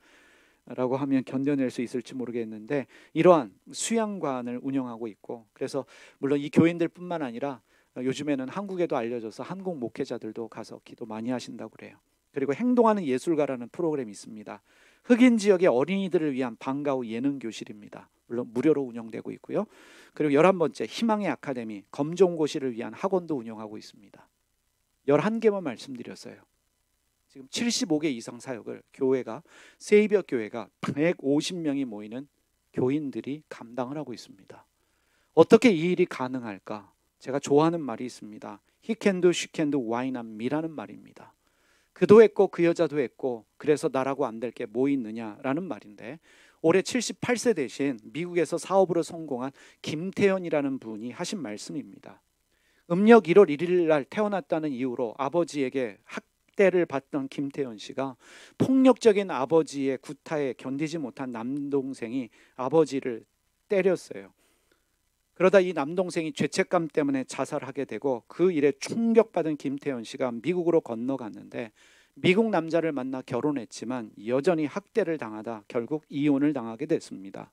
라고 하면 견뎌낼 수 있을지 모르겠는데, 이러한 수양관을 운영하고 있고, 그래서 물론 이 교인들뿐만 아니라 요즘에는 한국에도 알려져서 한국 목회자들도 가서 기도 많이 하신다고 그래요. 그리고 행동하는 예술가라는 프로그램이 있습니다. 흑인 지역의 어린이들을 위한 방과 후 예능 교실입니다. 물론 무료로 운영되고 있고요. 그리고 11번째 희망의 아카데미, 검정고시를 위한 학원도 운영하고 있습니다. 11개만 말씀드렸어요. 지금 75개 이상 사역을 세이비어 교회가 150명이 모이는 교인들이 감당을 하고 있습니다. 어떻게 이 일이 가능할까? 제가 좋아하는 말이 있습니다. He can do, she can do, why not me라는 말입니다. 그도 했고 그 여자도 했고 그래서 나라고 안 될 게 뭐 있느냐라는 말인데, 올해 78세 되신 미국에서 사업으로 성공한 김태현이라는 분이 하신 말씀입니다. 음력 1월 1일 날 태어났다는 이유로 아버지에게 학대를 받던 김태현 씨가 폭력적인 아버지의 구타에 견디지 못한 남동생이 아버지를 때렸어요. 그러다 이 남동생이 죄책감 때문에 자살하게 되고 그 일에 충격받은 김태현 씨가 미국으로 건너갔는데, 미국 남자를 만나 결혼했지만 여전히 학대를 당하다 결국 이혼을 당하게 됐습니다.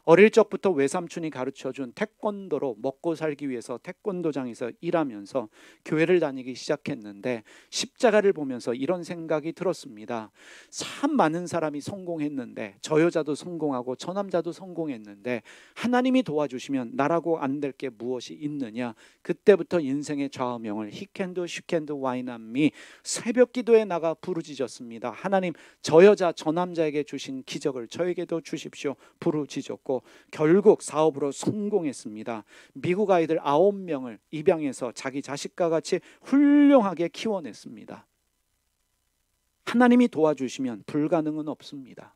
어릴 적부터 외삼촌이 가르쳐준 태권도로 먹고 살기 위해서 태권도장에서 일하면서 교회를 다니기 시작했는데, 십자가를 보면서 이런 생각이 들었습니다. 참 많은 사람이 성공했는데, 저 여자도 성공하고 저 남자도 성공했는데 하나님이 도와주시면 나라고 안 될 게 무엇이 있느냐. 그때부터 인생의 좌우명을 He can do, she can do, why not me, 새벽 기도에 나가 부르짖었습니다. 하나님, 저 여자 저 남자에게 주신 기적을 저에게도 주십시오. 부르짖었고 결국 사업으로 성공했습니다. 미국 아이들 9명을 입양해서 자기 자식과 같이 훌륭하게 키워냈습니다. 하나님이 도와주시면 불가능은 없습니다.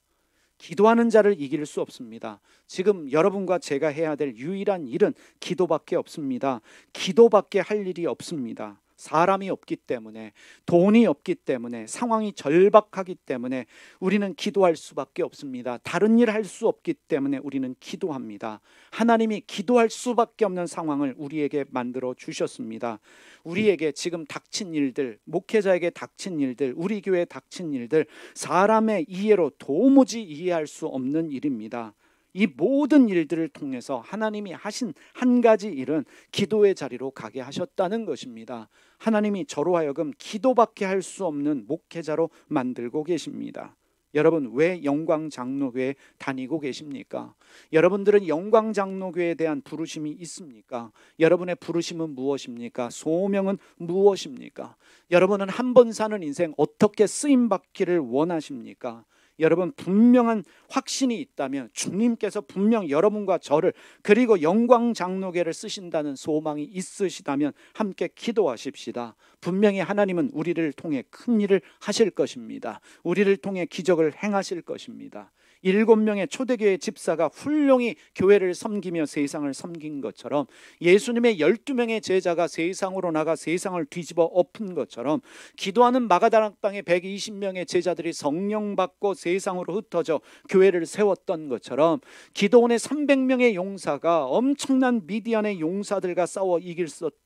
기도하는 자를 이길 수 없습니다. 지금 여러분과 제가 해야 될 유일한 일은 기도밖에 없습니다. 기도밖에 할 일이 없습니다. 사람이 없기 때문에, 돈이 없기 때문에, 상황이 절박하기 때문에 우리는 기도할 수밖에 없습니다. 다른 일 할 수 없기 때문에 우리는 기도합니다. 하나님이 기도할 수밖에 없는 상황을 우리에게 만들어 주셨습니다. 우리에게 지금 닥친 일들, 목회자에게 닥친 일들, 우리 교회에 닥친 일들, 사람의 이해로 도무지 이해할 수 없는 일입니다. 이 모든 일들을 통해서 하나님이 하신 한 가지 일은 기도의 자리로 가게 하셨다는 것입니다. 하나님이 저로 하여금 기도밖에 할 수 없는 목회자로 만들고 계십니다. 여러분, 왜 영광장로교회 다니고 계십니까? 여러분들은 영광장로교회에 대한 부르심이 있습니까? 여러분의 부르심은 무엇입니까? 소명은 무엇입니까? 여러분은 한 번 사는 인생 어떻게 쓰임받기를 원하십니까? 여러분, 분명한 확신이 있다면 주님께서 분명 여러분과 저를, 그리고 영광장로교회를 쓰신다는 소망이 있으시다면 함께 기도하십시다. 분명히 하나님은 우리를 통해 큰 일을 하실 것입니다. 우리를 통해 기적을 행하실 것입니다. 7명의 초대교회 집사가 훌륭히 교회를 섬기며 세상을 섬긴 것처럼, 예수님의 12명의 제자가 세상으로 나가 세상을 뒤집어 엎은 것처럼, 기도하는 마가다락방의 120명의 제자들이 성령 받고 세상으로 흩어져 교회를 세웠던 것처럼, 기도원의 300명의 용사가 엄청난 미디안의 용사들과 싸워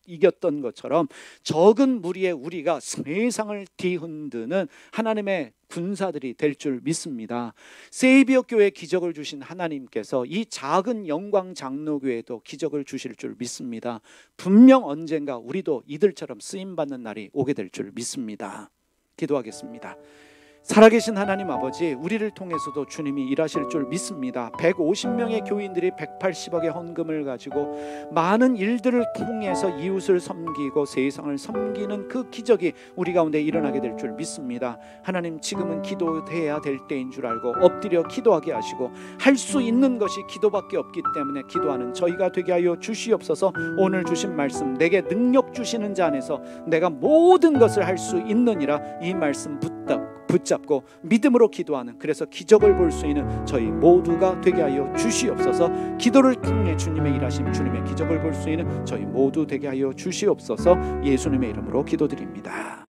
이겼던 것처럼, 적은 무리의 우리가 세상을 뒤흔드는 하나님의 군사들이 될 줄 믿습니다. 세이비어 교회에 기적을 주신 하나님께서 이 작은 영광 장로교회에도 기적을 주실 줄 믿습니다. 분명 언젠가 우리도 이들처럼 쓰임받는 날이 오게 될 줄 믿습니다. 기도하겠습니다. 살아계신 하나님 아버지, 우리를 통해서도 주님이 일하실 줄 믿습니다. 150명의 교인들이 180억의 헌금을 가지고 많은 일들을 통해서 이웃을 섬기고 세상을 섬기는 그 기적이 우리 가운데 일어나게 될 줄 믿습니다. 하나님, 지금은 기도해야 될 때인 줄 알고 엎드려 기도하게 하시고, 할 수 있는 것이 기도밖에 없기 때문에 기도하는 저희가 되게 하여 주시옵소서. 오늘 주신 말씀, 내게 능력 주시는 자 안에서 내가 모든 것을 할 수 있느니라, 이 말씀 붙잡고 믿음으로 기도하는, 그래서 기적을 볼 수 있는 저희 모두가 되게 하여 주시옵소서. 기도를 통해 주님의 일하심, 주님의 기적을 볼 수 있는 저희 모두 되게 하여 주시옵소서. 예수님의 이름으로 기도드립니다.